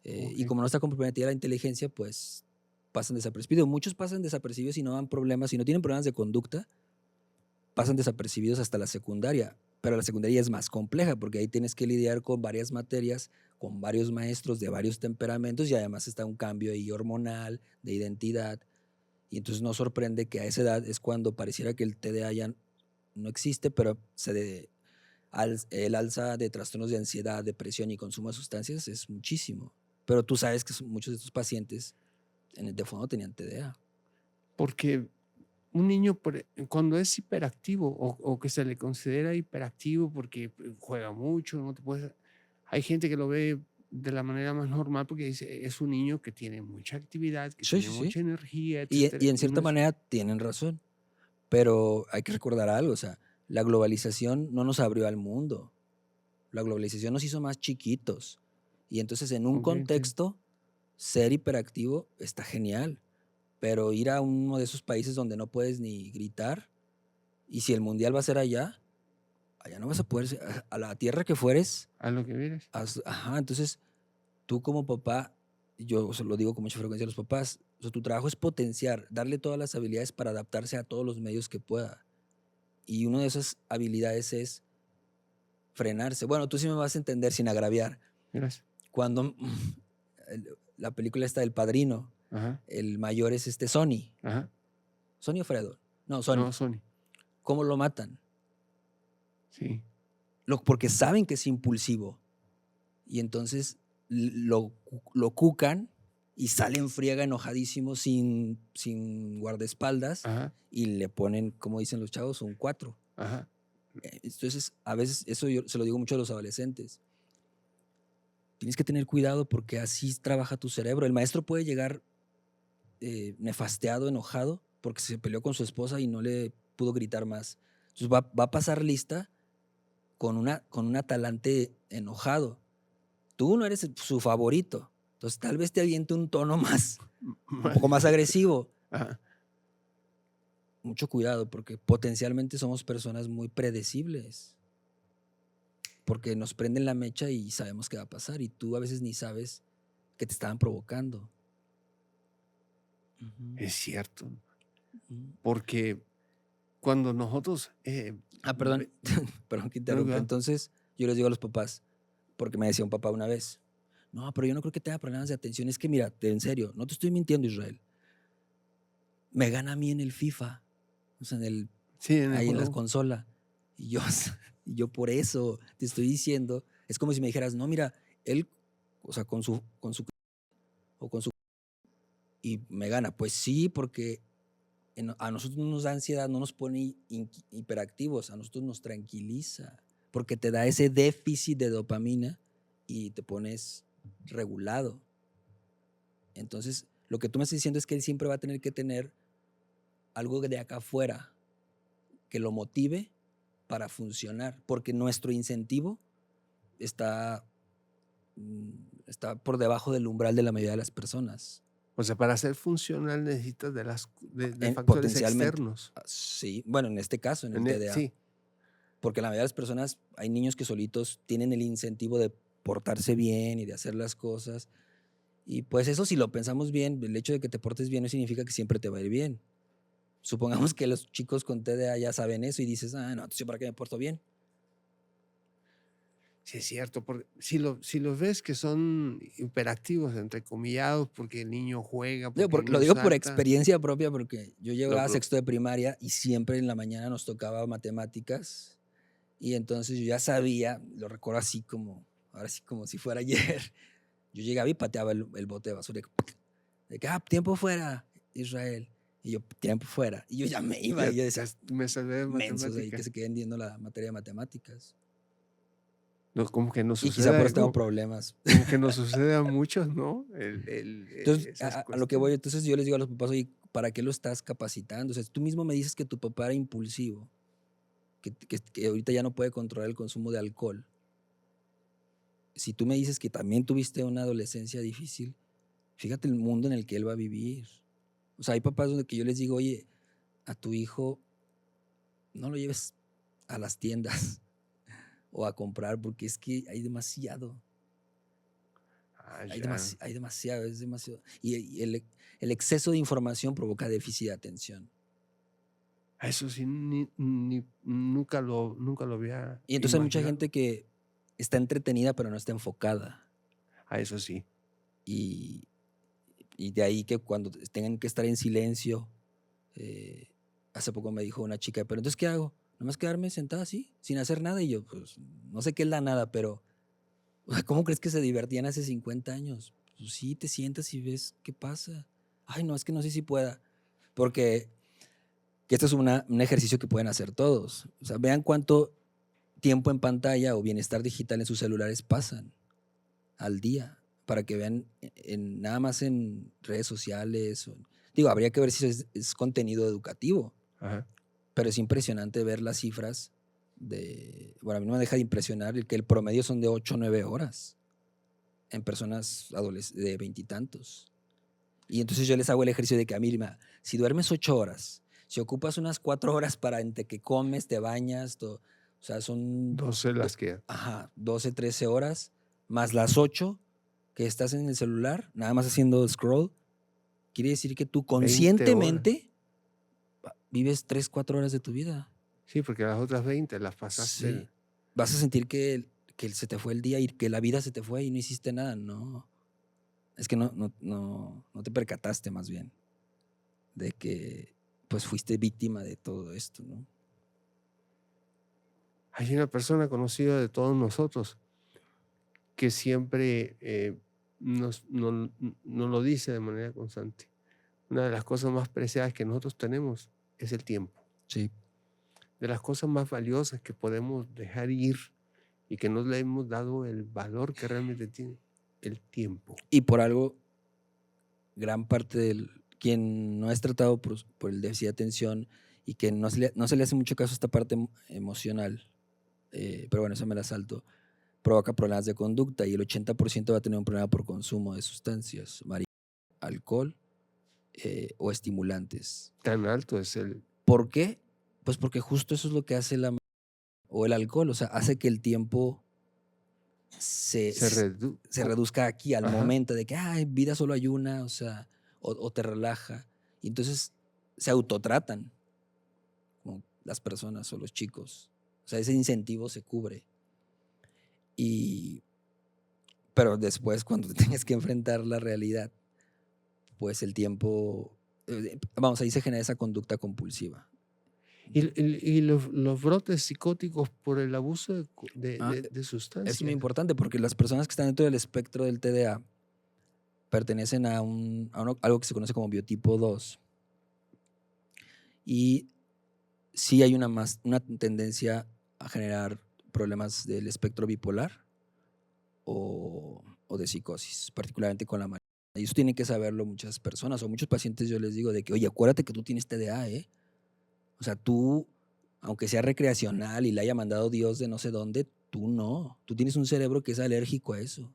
Y
Ok.
como no está comprometida la inteligencia, pues pasan desapercibidos. Muchos pasan desapercibidos y no dan problemas, si no tienen problemas de conducta, pasan desapercibidos hasta la secundaria. Pero la secundaria es más compleja porque ahí tienes que lidiar con varias materias, con varios maestros de varios temperamentos y además está un cambio ahí hormonal, de identidad. Y entonces no sorprende que a esa edad es cuando pareciera que el TDA ya no existe, pero el alza de trastornos de ansiedad, depresión y consumo de sustancias es muchísimo. Pero tú sabes que muchos de estos pacientes de fondo tenían TDA.
Porque un niño cuando es hiperactivo o que se le considera hiperactivo porque juega mucho, no te puedes, hay gente que lo ve de la manera más normal porque dice, es un niño que tiene mucha actividad, que
Sí,
tiene
sí, sí.
mucha energía,
Y,
etcétera.
y en
Y uno
cierta
es,
manera tienen razón. Pero hay que recordar algo, o sea, la globalización no nos abrió al mundo. La globalización nos hizo más chiquitos. Y entonces en un
ok, entiendo.
contexto, ser hiperactivo está genial. Pero ir a uno de esos países donde no puedes ni gritar, y si el mundial va a ser allá, allá no vas a poder, a la tierra que fueres,
A lo que vienes.
ajá, entonces tú como papá, yo se lo digo con mucha frecuencia a los papás, o sea, tu trabajo es potenciar, darle todas las habilidades para adaptarse a todos los medios que pueda. Y una de esas habilidades es frenarse. Bueno, tú sí me vas a entender sin agraviar.
Gracias.
Cuando la película está del Padrino,
Ajá,
el mayor es Sony.
ajá.
¿Sony o Fredo? No, Sony.
No, Sony.
¿Cómo lo matan?
Sí.
Porque saben que es impulsivo. Y entonces lo cucan y sale en friega enojadísimo sin guardaespaldas
Ajá,
y le ponen, como dicen los chavos, un 4.
ajá.
Entonces, a veces, eso yo se lo digo mucho a los adolescentes. Tienes que tener cuidado porque así trabaja tu cerebro. El maestro puede llegar nefasteado, enojado, porque se peleó con su esposa y no le pudo gritar más. Entonces va a pasar lista con un talante enojado. Tú no eres su favorito. Entonces tal vez te aviente un tono un poco más agresivo.
Ajá.
Mucho cuidado porque potencialmente somos personas muy predecibles. Porque nos prenden la mecha y sabemos qué va a pasar. Y tú a veces ni sabes que te estaban provocando.
Es cierto.
Ujú.
Porque cuando nosotros...
Perdón, perdón que
no,
interrumpa.
claro.
Entonces yo les digo a los papás, porque me decía un papá una vez, no, pero yo no creo que tenga problemas de atención. Es que mira, en serio, no te estoy mintiendo, Israel. Me gana a mí en el FIFA, o sea,
Sí, en el
ahí en la
juego.
consola. Y yo, y yo por eso te estoy diciendo, es como si me dijeras, no, mira, él, o sea, o con su, y me gana. Pues sí, porque a nosotros no nos da ansiedad, no nos pone hiperactivos, a nosotros nos tranquiliza, porque te da ese déficit de dopamina y te pones regulado. Entonces, lo que tú me estás diciendo es que él siempre va a tener que tener algo de acá afuera que lo motive para funcionar, porque nuestro incentivo está, está por debajo del umbral de la mayoría de las personas.
O sea, para ser funcional necesitas de factores
Potencialmente,
externos.
sí, bueno, en este caso, en el TDA,
Sí,
porque la mayoría de las personas, hay niños que solitos tienen el incentivo de portarse bien y de hacer las cosas, y pues eso si lo pensamos bien, el hecho de que te portes bien no significa que siempre te va a ir bien. Supongamos que los chicos con TDA ya saben eso y dices, no, entonces ¿yo para qué me porto bien?
sí es cierto. Porque si los ves que son hiperactivos, entrecomillados, porque el niño juega, porque el
Lo
niño
digo por
salta.
experiencia propia, porque yo
Lo,
llegaba a
lo-
sexto de primaria y siempre en la mañana nos tocaba matemáticas. Y entonces yo ya sabía, lo recuerdo así como, ahora sí como si fuera ayer. Yo llegaba y pateaba el bote de basura. De que, tiempo fuera, Israel. Y yo, tiempo fuera. Y yo ya me iba.
ya
Y yo decía,
me salvé de
mensos ahí que
matemática.
se queden viendo la materia de matemáticas.
No, como que nos
Y quizá por
sucede,
eso tengo problemas.
como que nos sucede a muchos, ¿no?
Entonces,
Esas
a lo que voy,
cuestiones.
entonces yo les digo a los papás, oye, ¿para qué lo estás capacitando? O sea, tú mismo me dices que tu papá era impulsivo, que ahorita ya no puede controlar el consumo de alcohol. si tú me dices que también tuviste una adolescencia difícil, fíjate el mundo en el que él va a vivir. O sea, hay papás donde que yo les digo, oye, a tu hijo no lo lleves a las tiendas o a comprar porque es que hay demasiado. Hay demasiado, es demasiado. Y el exceso de información provoca déficit de atención.
Eso sí, nunca lo había
Y entonces hay mucha
imaginado.
gente que está entretenida pero no está enfocada.
Eso sí.
Y de ahí que cuando tengan que estar en silencio, hace poco me dijo una chica, pero entonces ¿qué hago? ¿Nomás quedarme sentada así, sin hacer nada? Y yo, pues, no sé qué es la nada, pero ¿cómo crees que se divertían hace 50 años? Pues sí, te sientas y ves qué pasa. Ay, no, es que no sé si pueda. Porque esto es un ejercicio que pueden hacer todos. O sea, vean cuánto tiempo en pantalla o bienestar digital en sus celulares pasan al día, para que vean nada más en redes sociales. Digo, habría que ver si es contenido educativo.
Ajá.
Pero es impresionante ver las cifras bueno, a mí no me deja de impresionar que el promedio son de 8 o 9 horas en personas de veintitantos. Y entonces yo les hago el ejercicio de que, mira, si duermes 8 horas, si ocupas unas 4 horas para entre que comes, te bañas, o sea, son
12 las que...
12, 13 horas, más las 8 que estás en el celular, nada más haciendo scroll, quiere decir que tú
20 horas.
conscientemente vives 3, 4 horas de tu vida.
Sí, porque las otras 20 las pasaste.
Sí. Vas a sentir que se te fue el día y que la vida se te fue y no hiciste nada. No. Es que no te percataste más bien de que pues fuiste víctima de todo esto, ¿no?
Hay una persona conocida de todos nosotros que siempre nos lo dice de manera constante. Una de las cosas más preciadas que nosotros tenemos es el tiempo.
Sí.
De las cosas más valiosas que podemos dejar ir y que no le hemos dado el valor que realmente tiene, el tiempo.
Y por algo, gran parte del quien no es tratado por el déficit de atención y que no se le hace mucho caso a esta parte emocional, pero bueno, eso me la salto, provoca problemas de conducta y el 80% va a tener un problema por consumo de sustancias, marihuana, alcohol o estimulantes.
Tan alto es el...
¿Por qué? Pues porque justo eso es lo que hace o el alcohol, o sea, hace que el tiempo se reduzca aquí al momento de que vida solo hay una, o sea, o te relaja. Y entonces se autotratan como las personas o los chicos. O sea, ese incentivo se cubre. Pero después, cuando te tengas que enfrentar la realidad, pues el tiempo, vamos, ahí se genera esa conducta compulsiva.
Y los brotes psicóticos por el abuso de sustancias.
Es muy importante porque las personas que están dentro del espectro del TDA pertenecen a algo que se conoce como biotipo 2. Y sí hay una tendencia a generar problemas del espectro bipolar o de psicosis, particularmente con la marihuana. Y eso tienen que saberlo muchas personas o muchos pacientes. Yo les digo de que, oye, acuérdate que tú tienes TDA, ¿eh? O sea, tú, aunque sea recreacional y le haya mandado Dios de no sé dónde, tú no. Tú tienes un cerebro que es alérgico a eso.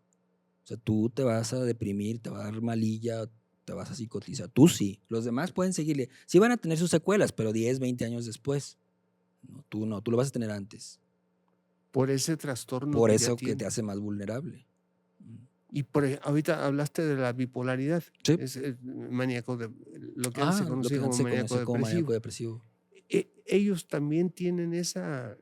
O sea, tú te vas a deprimir, te va a dar malilla, te vas a psicotizar. Tú sí. Los demás pueden seguirle. Sí van a tener sus secuelas, pero 10, 20 años después. No, tú lo vas a tener antes.
Por ese trastorno.
Por eso que te hace más vulnerable.
Y ahorita hablaste de la bipolaridad.
Sí.
Es el maníaco lo que se conoce como maníaco depresivo. Ellos también tienen esa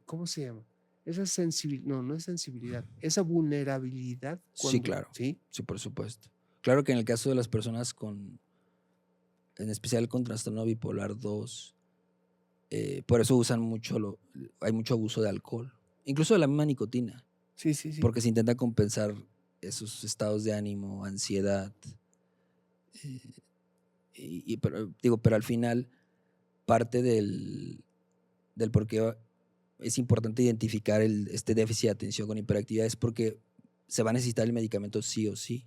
¿cómo se llama? Esa sensibilidad, no es sensibilidad, esa vulnerabilidad.
Sí, claro. ¿Sí? Sí, por supuesto. Claro que en el caso de las personas en especial con trastorno bipolar 2, por eso usan hay mucho abuso de alcohol, incluso de la misma nicotina.
Sí.
Porque se intenta compensar esos estados de ánimo, ansiedad. Pero al final, parte del por qué es importante identificar este déficit de atención con hiperactividad es porque se va a necesitar el medicamento sí o sí.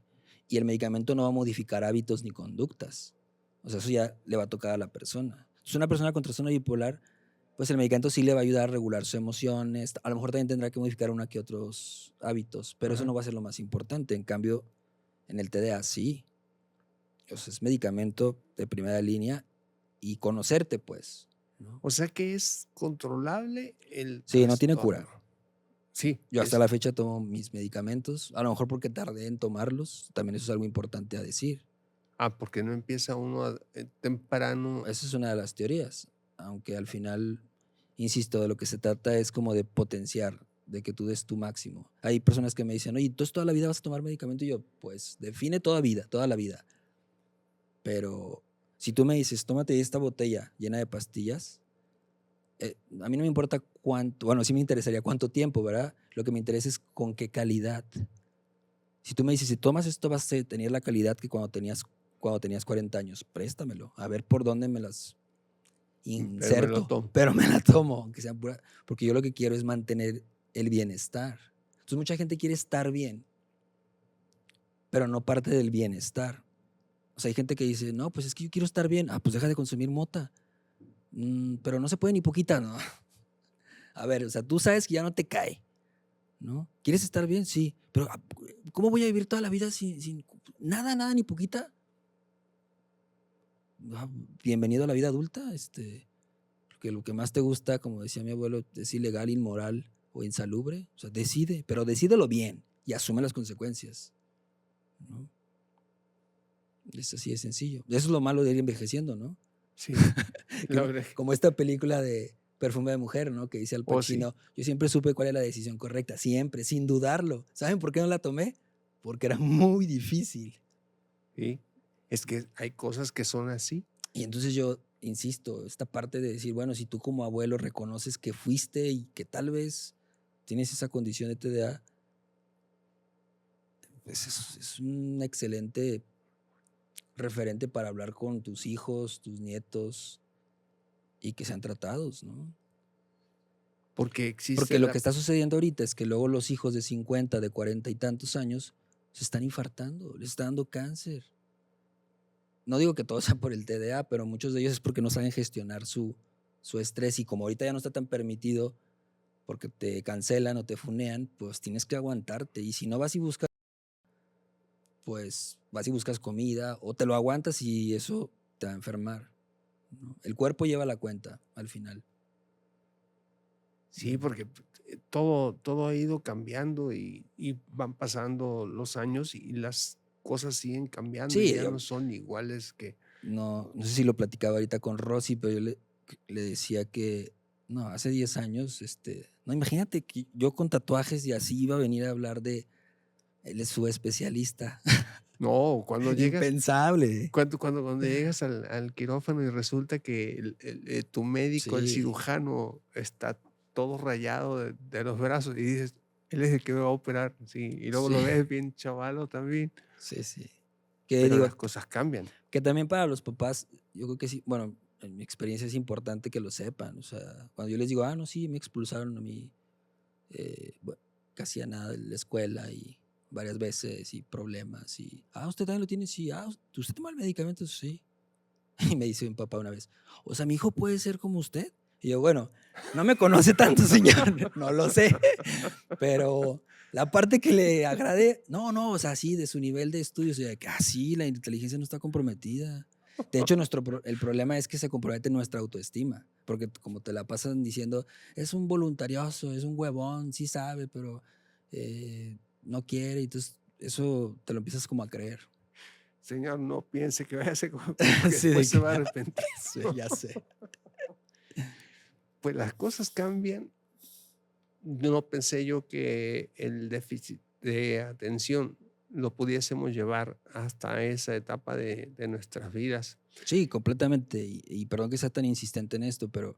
Y el medicamento no va a modificar hábitos ni conductas. O sea, eso ya le va a tocar a la persona. Entonces, una persona con trastorno bipolar pues el medicamento sí le va a ayudar a regular sus emociones. A lo mejor también tendrá que modificar una que otros hábitos, pero eso
Ajá.
no va a ser lo más importante. En cambio, en el TDA sí. O sea, es medicamento de primera línea y conocerte, pues, ¿no?
O sea que es controlable el
Sí, no tiene
trastorno.
cura.
Sí,
Yo hasta la fecha tomo mis medicamentos, a lo mejor porque tardé en tomarlos, también eso es algo importante a decir.
porque no empieza uno temprano.
Esa es una de las teorías, aunque al final, insisto, de lo que se trata es como de potenciar, de que tú des tu máximo. Hay personas que me dicen, oye, ¿entonces toda la vida vas a tomar medicamento? Y yo, pues, define toda vida, toda la vida. Pero si tú me dices, tómate esta botella llena de pastillas, a mí no me importa cuánto, bueno, sí me interesaría cuánto tiempo, ¿verdad? Lo que me interesa es con qué calidad. Si tú me dices, si tomas esto vas a tener la calidad que cuando tenías 40 años, préstamelo, a ver por dónde me las
Pero me lo
inserto,
tomo.
pero me la tomo, aunque sea pura, porque yo lo que quiero es mantener el bienestar. Entonces mucha gente quiere estar bien, pero no parte del bienestar. O sea, hay gente que dice, no, pues es que yo quiero estar bien. Ah, pues deja de consumir mota. Pero no se puede ni poquita, ¿no? A ver, o sea, tú sabes que ya no te cae, ¿no? ¿Quieres estar bien? Sí. Pero ¿cómo voy a vivir toda la vida sin nada, nada, ni poquita? Bienvenido a la vida adulta. Que lo que más te gusta, como decía mi abuelo, es ilegal, inmoral o insalubre. O sea, decide, pero decídelo bien y asume las consecuencias, ¿no? Es así de sencillo. Eso es lo malo de ir envejeciendo, ¿no?
Sí, la verdad.
Como esta película de Perfume de Mujer, ¿no? Que dice Al
Oh, sí.
Pacino, yo siempre supe cuál era la decisión correcta, siempre, sin dudarlo. ¿Saben por qué no la tomé? Porque era muy difícil.
Sí. Es que hay cosas que son así.
Y entonces yo insisto, esta parte de decir, bueno, si tú como abuelo reconoces que fuiste y que tal vez tienes esa condición de TDA, pues es un excelente referente para hablar con tus hijos, tus nietos y que sean tratados, ¿no?
Porque existe
Porque lo que está sucediendo ahorita es que luego los hijos de 50, de 40 y tantos años se están infartando, les está dando cáncer. No digo que todo sea por el TDA, pero muchos de ellos es porque no saben gestionar su estrés y como ahorita ya no está tan permitido porque te cancelan o te funean, pues tienes que aguantarte. Y si no vas y buscas, pues vas y buscas comida o te lo aguantas y eso te va a enfermar, ¿no? El cuerpo lleva la cuenta al final.
Sí, porque todo ha ido cambiando y van pasando los años y las cosas siguen cambiando y
Sí,
ya
yo
no son iguales que.
no sé si lo platicaba ahorita con Rosy, pero yo le decía que, no, hace 10 años, no, imagínate que yo con tatuajes y así iba a venir a hablar de, él es su especialista.
No, cuando llegas,
Impensable.
cuando llegas al quirófano y resulta que tu médico, el
Sí,
cirujano, está todo rayado de los brazos y dices, él es el que me va a operar, sí, y luego
sí,
lo ves bien chavalo también,
sí. Que
pero
digo,
las cosas cambian.
que también para los papás, yo creo que sí, bueno, en mi experiencia es importante que lo sepan. O sea, cuando yo les digo, no, sí, me expulsaron a mí, bueno, casi a nada de la escuela y varias veces y problemas. Y, ¿usted también lo tiene? Sí. ¿Usted toma el medicamento? Sí. Y me dice mi papá una vez, o sea, mi hijo puede ser como usted. Y yo, bueno, no me conoce tanto, señor, no lo sé, pero la parte que le agrade, no, o sea, sí, de su nivel de estudios, o sea, que sí, la inteligencia no está comprometida. De hecho, el problema es que se compromete nuestra autoestima, porque como te la pasan diciendo, es un voluntarioso, es un huevón, sí sabe, pero no quiere, entonces eso te lo empiezas como a creer.
Señor, no piense que vaya a ser porque
Sí,
después se va a arrepentir.
sí, ya sé.
Pues las cosas cambian. No pensé yo que el déficit de atención lo pudiésemos llevar hasta esa etapa de nuestras vidas.
Sí, completamente. Y perdón que sea tan insistente en esto, pero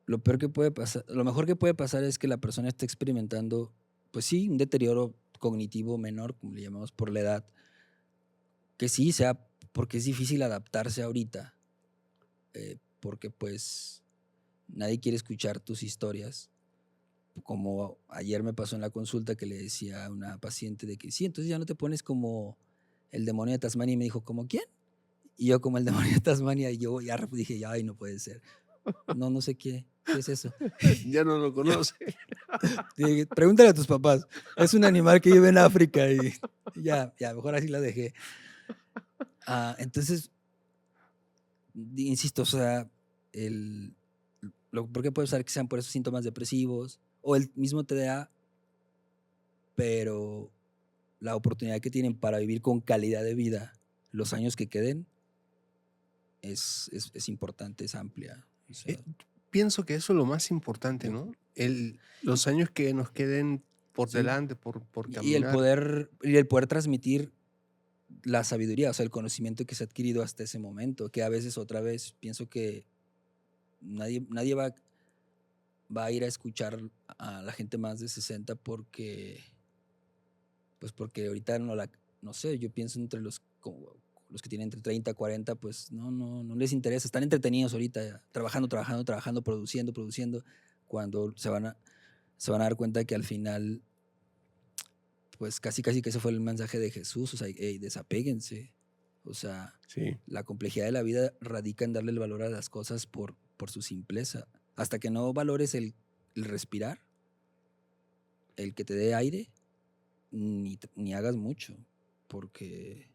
lo peor que puede pasar, lo mejor que puede pasar es que la persona esté experimentando, pues sí, un deterioro cognitivo menor, como le llamamos por la edad, que sí sea porque es difícil adaptarse ahorita, porque pues nadie quiere escuchar tus historias. Como ayer me pasó en la consulta que le decía a una paciente de que sí, entonces ya no te pones como el demonio de Tasmania y me dijo, ¿como quién? Y yo como el demonio de Tasmania y yo ya dije, ay, no puede ser. No, no sé qué es eso.
Ya no lo conoce.
Pregúntale a tus papás. Es un animal que vive en África y ya, mejor así la dejé. Entonces, insisto, o sea, ¿por qué puede ser que sean por esos síntomas depresivos o el mismo TDA, pero la oportunidad que tienen para vivir con calidad de vida los años que queden es importante, es amplia. O sea,
Pienso que eso es lo más importante,
yo-
¿no? Los años que nos queden por
sí.
delante, por
Y el
caminar.
poder transmitir la sabiduría, o sea, el conocimiento que se ha adquirido hasta ese momento, que a veces otra vez pienso que nadie va a ir a escuchar a la gente más de 60 porque ahorita no sé, yo pienso entre los que tienen entre 30 y 40, pues no les interesa, están entretenidos ahorita, trabajando, produciendo, cuando se van a dar cuenta que al final, pues casi que ese fue el mensaje de Jesús, o sea, hey, desapéguense, o sea,
Sí.
la complejidad de la vida radica en darle el valor a las cosas por su simpleza. Hasta que no valores el respirar, el que te dé aire, ni hagas mucho, porque...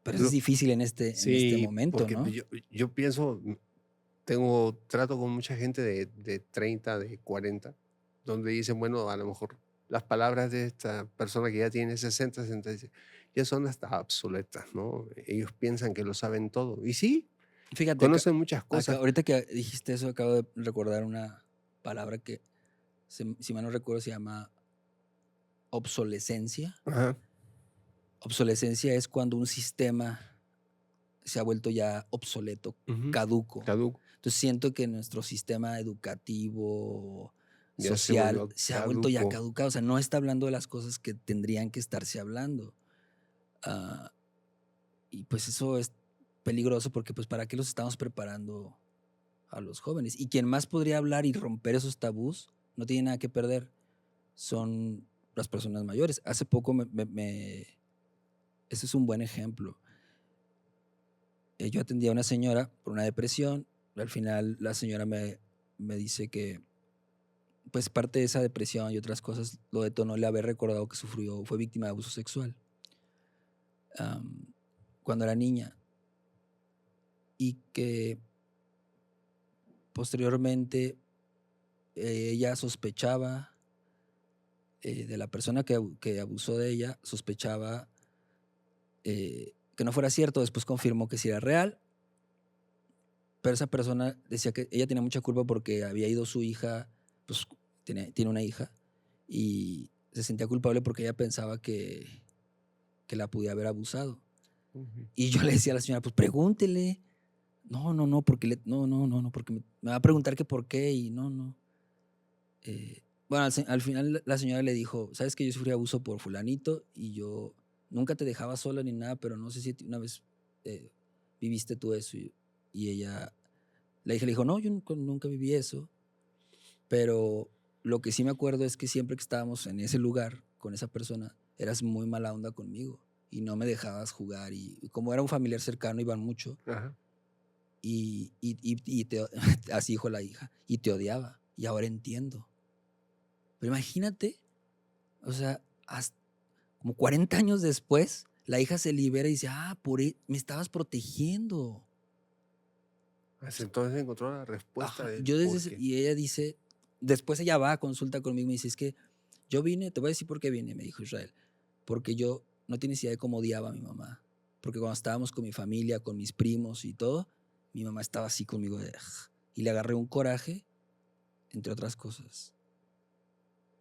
Pero es
Lo-
difícil en este
sí,
momento,
porque
¿no?
yo pienso, trato con mucha gente de 30, de 40, donde dicen, bueno, a lo mejor las palabras de esta persona que ya tiene 60, 60, ya son hasta obsoletas, ¿no? Ellos piensan que lo saben todo. Y sí,
Fíjate,
conocen muchas cosas.
ahorita que dijiste eso, acabo de recordar una palabra que, si mal no recuerdo, se llama obsolescencia.
Ajá.
Obsolescencia es cuando un sistema se ha vuelto ya obsoleto,
Ujú.
caduco.
Caduco.
Entonces siento que nuestro sistema educativo,
Ya se
social,
volvió
se ha vuelto ya
caduco.
caducado. O sea, no está hablando de las cosas que tendrían que estarse hablando. Y pues eso es peligroso porque pues ¿para qué los estamos preparando a los jóvenes? Y quien más podría hablar y romper esos tabús, no tiene nada que perder, son las personas mayores. Hace poco ese es un buen ejemplo. Yo atendí a una señora por una depresión. Al final la señora me dice que pues parte de esa depresión y otras cosas lo detonó el haber recordado que fue víctima de abuso sexual cuando era niña, y que posteriormente ella sospechaba de la persona que abusó de ella, sospechaba que no fuera cierto. Después confirmó que sí era real, pero esa persona decía que ella tenía mucha culpa porque había ido su hija, pues tiene una hija, y se sentía culpable porque ella pensaba que la podía haber abusado.
Ujú.
Y yo le decía a la señora, pues pregúntele. No, porque no, porque me va a preguntar que por qué y no. Bueno, al final la señora le dijo, sabes que yo sufrí abuso por fulanito y yo nunca te dejaba sola ni nada, pero no sé si una vez viviste tú eso. Y la hija le dijo, no, yo nunca viví eso, pero lo que sí me acuerdo es que siempre que estábamos en ese lugar con esa persona, eras muy mala onda conmigo y no me dejabas jugar, y como era un familiar cercano, iban mucho,
Ajá.
y así dijo la hija, y te odiaba, y ahora entiendo. Pero imagínate, o sea, como 40 años después, la hija se libera y dice, me estabas protegiendo.
Hasta entonces encontró la respuesta
Ajá.
del por qué.
Y ella dice, después ella va a consulta conmigo y me dice, es que yo vine, te voy a decir por qué vine, me dijo Israel, porque yo no tienes idea de cómo odiaba a mi mamá, porque cuando estábamos con mi familia, con mis primos y todo, mi mamá estaba así conmigo y le agarré un coraje, entre otras cosas.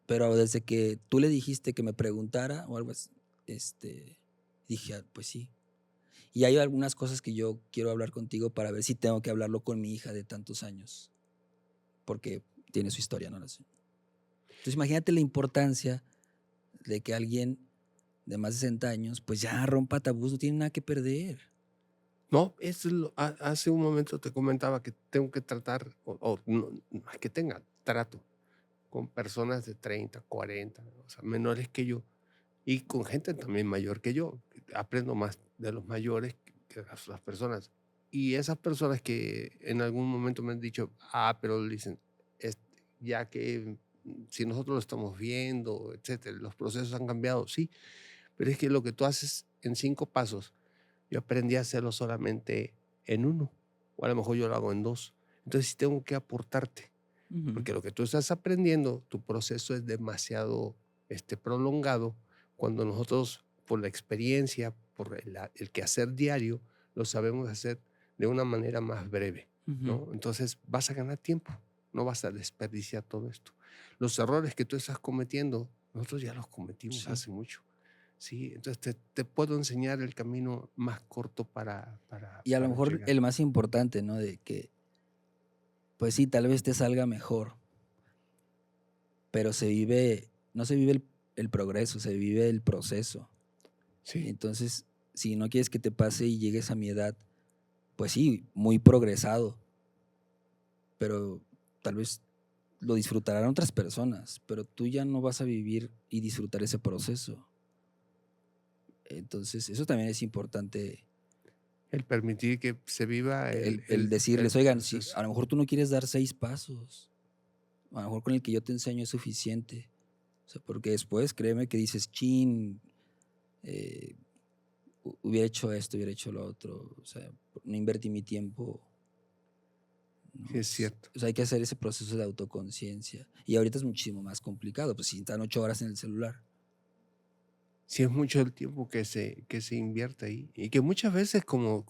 Pero desde que tú le dijiste que me preguntara o algo así, dije, pues sí. Y hay algunas cosas que yo quiero hablar contigo para ver si tengo que hablarlo con mi hija de tantos años, porque tiene su historia, ¿no? Entonces imagínate la importancia de que alguien de más de 60 años pues ya rompa tabús, no tiene nada que perder.
No, eso es hace un momento te comentaba que tengo que tratar, no es que tenga trato con personas de 30, 40, o sea, menores que yo, y con gente también mayor que yo. Aprendo más de los mayores que las personas. Y esas personas que en algún momento me han dicho, pero dicen, ya que si nosotros lo estamos viendo, etcétera, los procesos han cambiado, sí, pero es que lo que tú haces en 5 pasos, yo aprendí a hacerlo solamente en 1, o a lo mejor yo lo hago en 2. Entonces sí tengo que aportarte,
Ujú.
porque lo que tú estás aprendiendo, tu proceso es demasiado prolongado, cuando nosotros, por la experiencia, por el quehacer diario, lo sabemos hacer de una manera más breve,
Ujú.
¿no? Entonces vas a ganar tiempo, no vas a desperdiciar todo esto. Los errores que tú estás cometiendo, nosotros ya los cometimos
Sí.
hace mucho, ¿sí? Entonces te puedo enseñar el camino más corto
Y a lo
para
mejor
llegar.
el más importante, ¿no? De que, pues sí, tal vez te salga mejor, pero no se vive el progreso, se vive el proceso.
Sí,
Entonces, si no quieres que te pase y llegues a mi edad, pues sí, muy progresado, pero tal vez lo disfrutarán otras personas, pero tú ya no vas a vivir y disfrutar ese proceso. Entonces, eso también es importante,
el permitir que se viva
el
el
decirles, oigan, si
proceso.
a lo mejor tú no quieres dar 6 pasos, a lo mejor con el que yo te enseño es suficiente. O sea, porque después, créeme que dices, chin, eh, hubiera hecho esto, hubiera hecho lo otro, o sea, no invertí mi tiempo,
Sí,
¿no?
es cierto.
O sea, hay que hacer ese proceso de autoconciencia. Y ahorita es muchísimo más complicado, pues si están 8 horas en el celular.
Sí, es mucho el tiempo que se invierte ahí. Y que muchas veces, como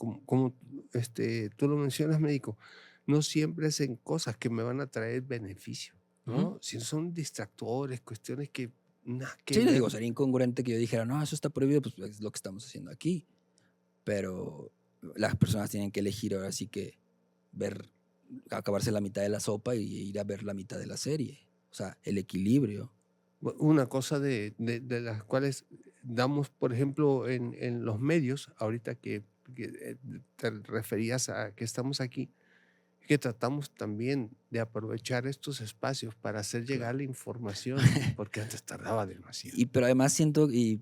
tú lo mencionas, médico, no siempre es en cosas que me van a traer beneficio,
Ujú.
¿no? Si son distractores, cuestiones que nada que
Sí, le digo,
ver.
sería incongruente que yo dijera, no, eso está prohibido, pues es lo que estamos haciendo aquí. Pero las personas tienen que elegir ahora sí que ver, acabarse la mitad de la sopa y ir a ver la mitad de la serie. O sea, el equilibrio.
Una cosa de las cuales damos, por ejemplo, en los medios, ahorita que te referías a que estamos aquí, que tratamos también de aprovechar estos espacios para hacer
Claro.
llegar la información, porque antes tardaba demasiado.
Pero además siento, y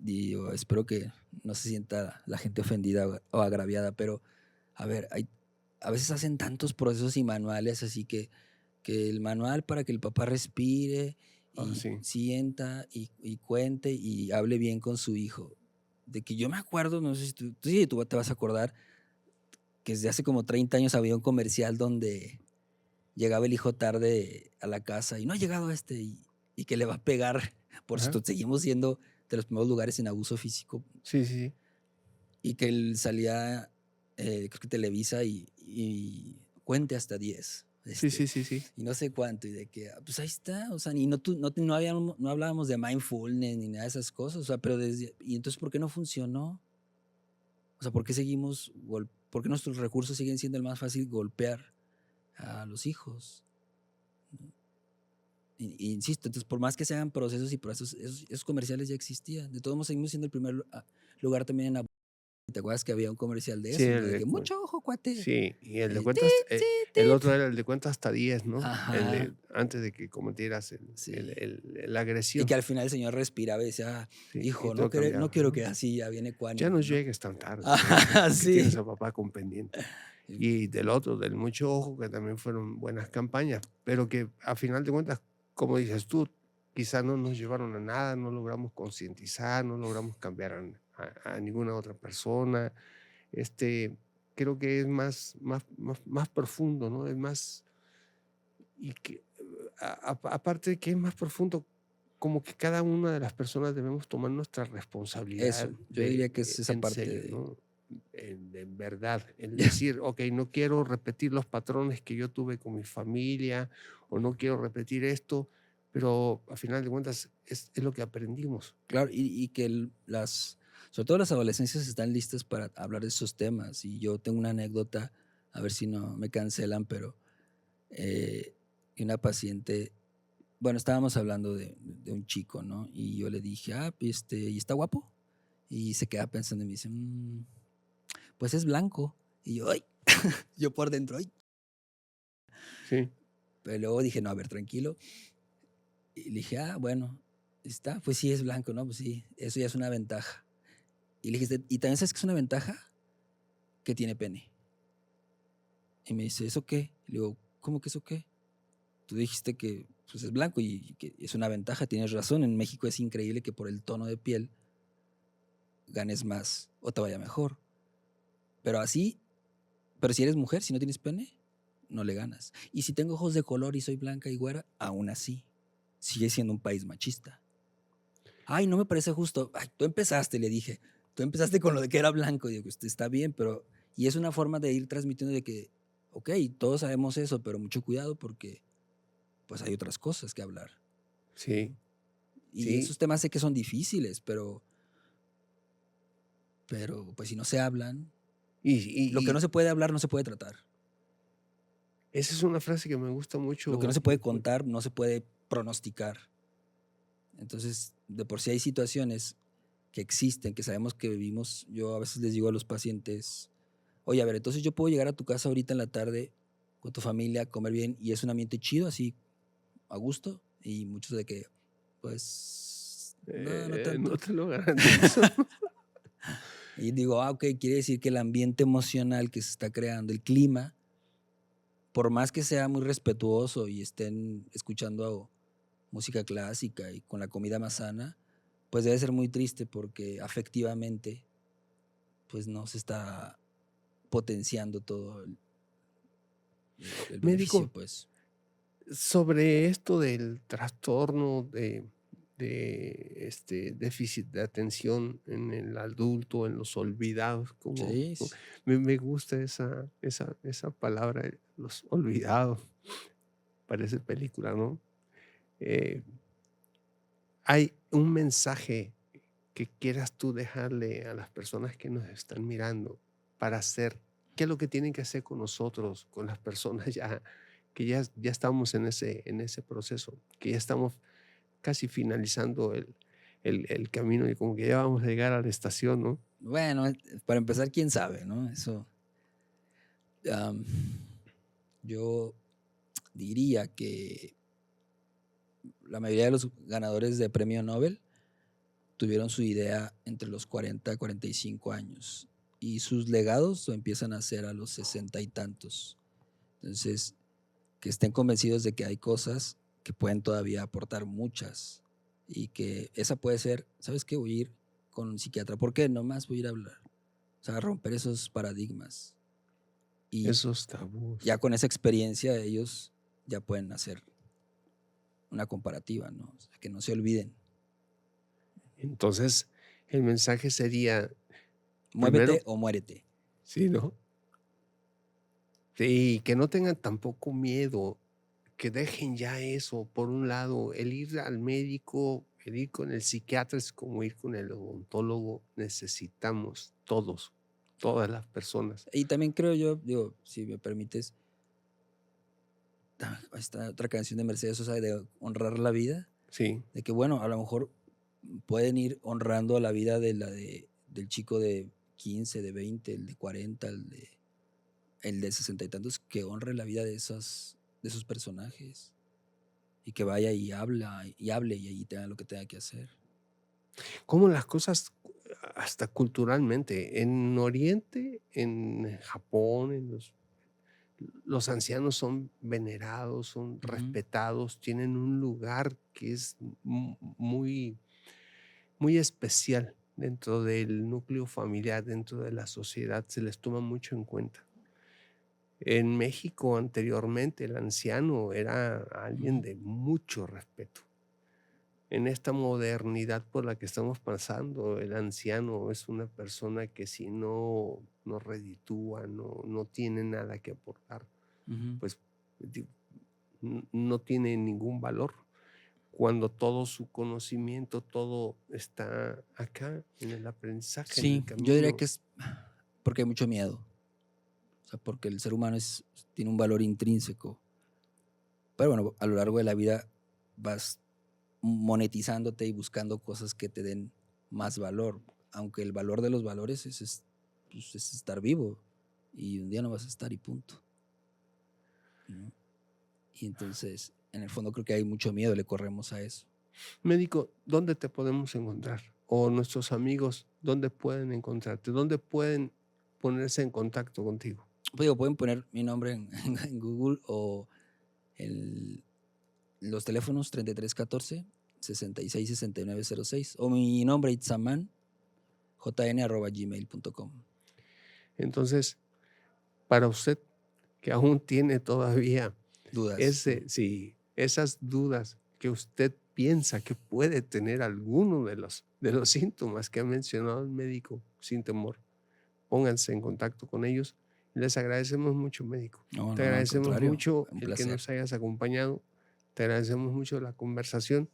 yo espero que no se sienta la gente ofendida o agraviada, pero a ver, a veces hacen tantos procesos y manuales, así que el manual para que el papá respire
Ah,
y
sí,
sienta y cuente y hable bien con su hijo. De que yo me acuerdo, no sé si tú, sí, tú te vas a acordar, que desde hace como 30 años había un comercial donde llegaba el hijo tarde a la casa y no ha llegado y que le va a pegar. Por
ajá,
cierto, seguimos siendo de los primeros lugares en abuso físico
sí, sí, sí,
y que él salía, creo que Televisa y cuente hasta 10.
sí, sí, sí, sí.
Y no sé cuánto, y de que, pues ahí está, o sea, y no hablábamos de mindfulness ni nada de esas cosas, o sea, y entonces, ¿por qué no funcionó? O sea, ¿por qué por qué nuestros recursos siguen siendo el más fácil golpear a los hijos? Y insisto, entonces, por más que se hagan procesos y procesos, esos comerciales ya existían. De todos modos, seguimos siendo el primer lugar también en aborto. ¿Te acuerdas que había un comercial de
Sí,
eso, no? De que mucho ojo, cuate.
sí, y el de
Tit,
cuentas,
tit,
el
tit.
otro era el de cuenta hasta 10, ¿no? El
Ajá,
de antes de que cometieras
sí.
la
Y que
agresión.
al final el señor respiraba y decía, "Ah,
Sí, y
hijo,
todo
no
cambiaba,
quiero
¿no?
que así ya viene
Ya no
ecuánime, ¿no?"
llegues tan tarde, ¿no?
Ajá,
Porque tienes
sí.
a papá con pendiente. Y del otro, del mucho ojo, que también fueron buenas campañas, pero que a final de cuentas, como dices tú, quizá no nos llevaron a nada, no logramos concientizar, no logramos cambiar a ninguna otra persona. Este, creo que es más profundo, ¿no? Es más, y que aparte de que es más profundo, como que cada una de las personas debemos tomar nuestra responsabilidad
Eso, yo diría que es esa
en
parte
serio,
de...
¿no? En verdad, el decir, ok, no quiero repetir los patrones que yo tuve con mi familia, o no quiero repetir esto, pero a final de cuentas es lo que aprendimos.
Claro, y que sobre todo las adolescencias están listas para hablar de esos temas. Y yo tengo una anécdota, a ver si no me cancelan, pero eh, una paciente, bueno, estábamos hablando de un chico, ¿no? Y yo le dije, ¿y está guapo? Y se queda pensando y me dice, pues es blanco. Y yo, ¡ay! Yo por dentro, ¡ay!
Sí,
Pero luego dije, no, a ver, tranquilo. Y le dije, bueno, está, pues sí es blanco, ¿no? Pues sí, eso ya es una ventaja. Y le dije, ¿y también sabes que es una ventaja? Que tiene pene. Y me dice, ¿eso qué? Le digo, ¿cómo que eso qué? Tú dijiste que pues, es blanco y que es una ventaja, tienes razón. En México es increíble que por el tono de piel ganes más o te vaya mejor. Pero si eres mujer, si no tienes pene, no le ganas. Y si tengo ojos de color y soy blanca y güera, aún así, sigue siendo un país machista. Ay, no me parece justo. Ay, tú empezaste, le dije. Tú empezaste con lo de que era blanco. Digo, usted está bien, pero... Y es una forma de ir transmitiendo de que, ok, todos sabemos eso, pero mucho cuidado porque pues hay otras cosas que hablar.
Sí,
Y
sí.
esos temas sé que son difíciles, pero pues si no se hablan, lo que no
Y
se puede hablar no se puede tratar.
esa es una frase que me gusta
Lo que no
mucho.
se puede contar no se puede pronosticar. Entonces, de por sí hay situaciones que existen, que sabemos que vivimos. Yo a veces les digo a los pacientes, oye, a ver, entonces yo puedo llegar a tu casa ahorita en la tarde con tu familia, comer bien, y es un ambiente chido, así, a gusto, y muchos de que, pues, no
No
tanto.
te lo garantizo.
Y digo, ok, quiere decir que el ambiente emocional que se está creando, el clima, por más que sea muy respetuoso y estén escuchando música clásica y con la comida más sana, pues debe ser muy triste porque afectivamente, pues no se está potenciando todo el beneficio,
Médico,
pues.
sobre esto del trastorno de este déficit de atención en el adulto, en los olvidados, como
Sí,
me gusta esa palabra, los olvidados, parece película, ¿no? Eh, ¿Hay un mensaje que quieras tú dejarle a las personas que nos están mirando para hacer qué es lo que tienen que hacer con nosotros, con las personas ya que ya estamos en ese proceso, que ya estamos casi finalizando el camino y como que ya vamos a llegar a la estación, ¿no?
bueno, para empezar, quién sabe, ¿no? Eso, am, yo diría que la mayoría de los ganadores de premio Nobel tuvieron su idea entre los 40 y 45 años y sus legados lo empiezan a hacer a los 60 y tantos. Entonces, que estén convencidos de que hay cosas que pueden todavía aportar muchas y que esa puede ser, ¿sabes qué? Voy a ir con un psiquiatra. ¿Por qué? Nomás voy a ir a hablar. O sea, romper esos paradigmas. Y
Esos tabús.
ya con esa experiencia ellos ya pueden hacer una comparativa, ¿no? O sea, que no se olviden.
Entonces, el mensaje sería,
Muévete
primero,
o muérete.
sí, ¿no? Sí, que no tengan tampoco miedo, que dejen ya eso. Por un lado, el ir al médico, el ir con el psiquiatra es como ir con el odontólogo. Necesitamos todos, todas las personas.
Y también creo yo, digo, si me permites, esta otra canción de Mercedes Sosa de honrar la vida,
Sí,
de que bueno, a lo mejor pueden ir honrando la vida del chico de 15, de 20, el de 40, el de 60 y tantos, que honre la vida de esos personajes y que vaya y hable y ahí tenga lo que tenga que hacer.
como las cosas hasta culturalmente, en Oriente, en Japón, los ancianos son venerados, son
Ujú.
respetados, tienen un lugar que es muy, muy especial dentro del núcleo familiar, dentro de la sociedad, se les toma mucho en cuenta. En México anteriormente el anciano era alguien
Ujú.
de mucho respeto. En esta modernidad por la que estamos pasando, el anciano es una persona que si no reditúa, no tiene nada que aportar,
Ujú.
pues no tiene ningún valor. Cuando todo su conocimiento, todo está acá en el aprendizaje, en el
Sí, yo diría
camino.
que es porque hay mucho miedo, o sea, porque el ser humano tiene un valor intrínseco, pero bueno, a lo largo de la vida vas monetizándote y buscando cosas que te den más valor, aunque el valor de los valores pues, es estar vivo y un día no vas a estar y punto, ¿no? Y entonces, en el fondo creo que hay mucho miedo, le corremos a eso.
Médico, ¿dónde te podemos encontrar? O nuestros amigos, ¿dónde pueden encontrarte? ¿Dónde pueden ponerse en contacto contigo?
Pues digo, pueden poner mi nombre en Google o los teléfonos 3314-666906 o mi nombre Itzaman, jn@gmail.com.
Entonces, para usted que aún tiene todavía
Dudas.
esas dudas que usted piensa que puede tener alguno de los síntomas que ha mencionado el médico, sin temor, pónganse en contacto con ellos. Les agradecemos mucho, médico.
No,
Te
al
agradecemos
contrario,
mucho
un
el que
placer.
nos hayas acompañado. Te agradecemos mucho la conversación.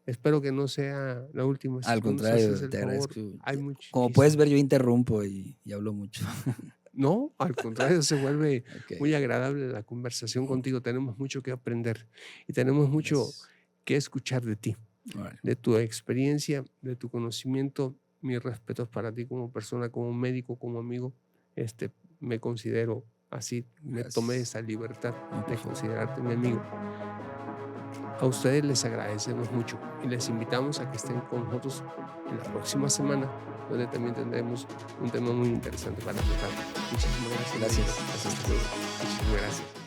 Espero que no sea la última.
Al
Si tú nos haces
contrario,
el
te
favor,
agradezco.
hay
Como
muchísimo.
puedes ver, yo interrumpo y hablo mucho.
No, al contrario, se vuelve
Ok,
muy agradable la conversación contigo. Tenemos mucho que aprender y tenemos mucho
gracias.
que escuchar de ti,
Órale.
de tu experiencia, de tu conocimiento. Mis respetos para ti como persona, como médico, como amigo. Me considero así, me tomé
Gracias.
esa libertad
No, por
de
favor.
considerarte mi amigo. A ustedes les agradecemos mucho y les invitamos a que estén con nosotros en la próxima semana, donde también tendremos un tema muy interesante para tratar. Muchísimas gracias.
Gracias.
Hasta luego. Muchísimas gracias.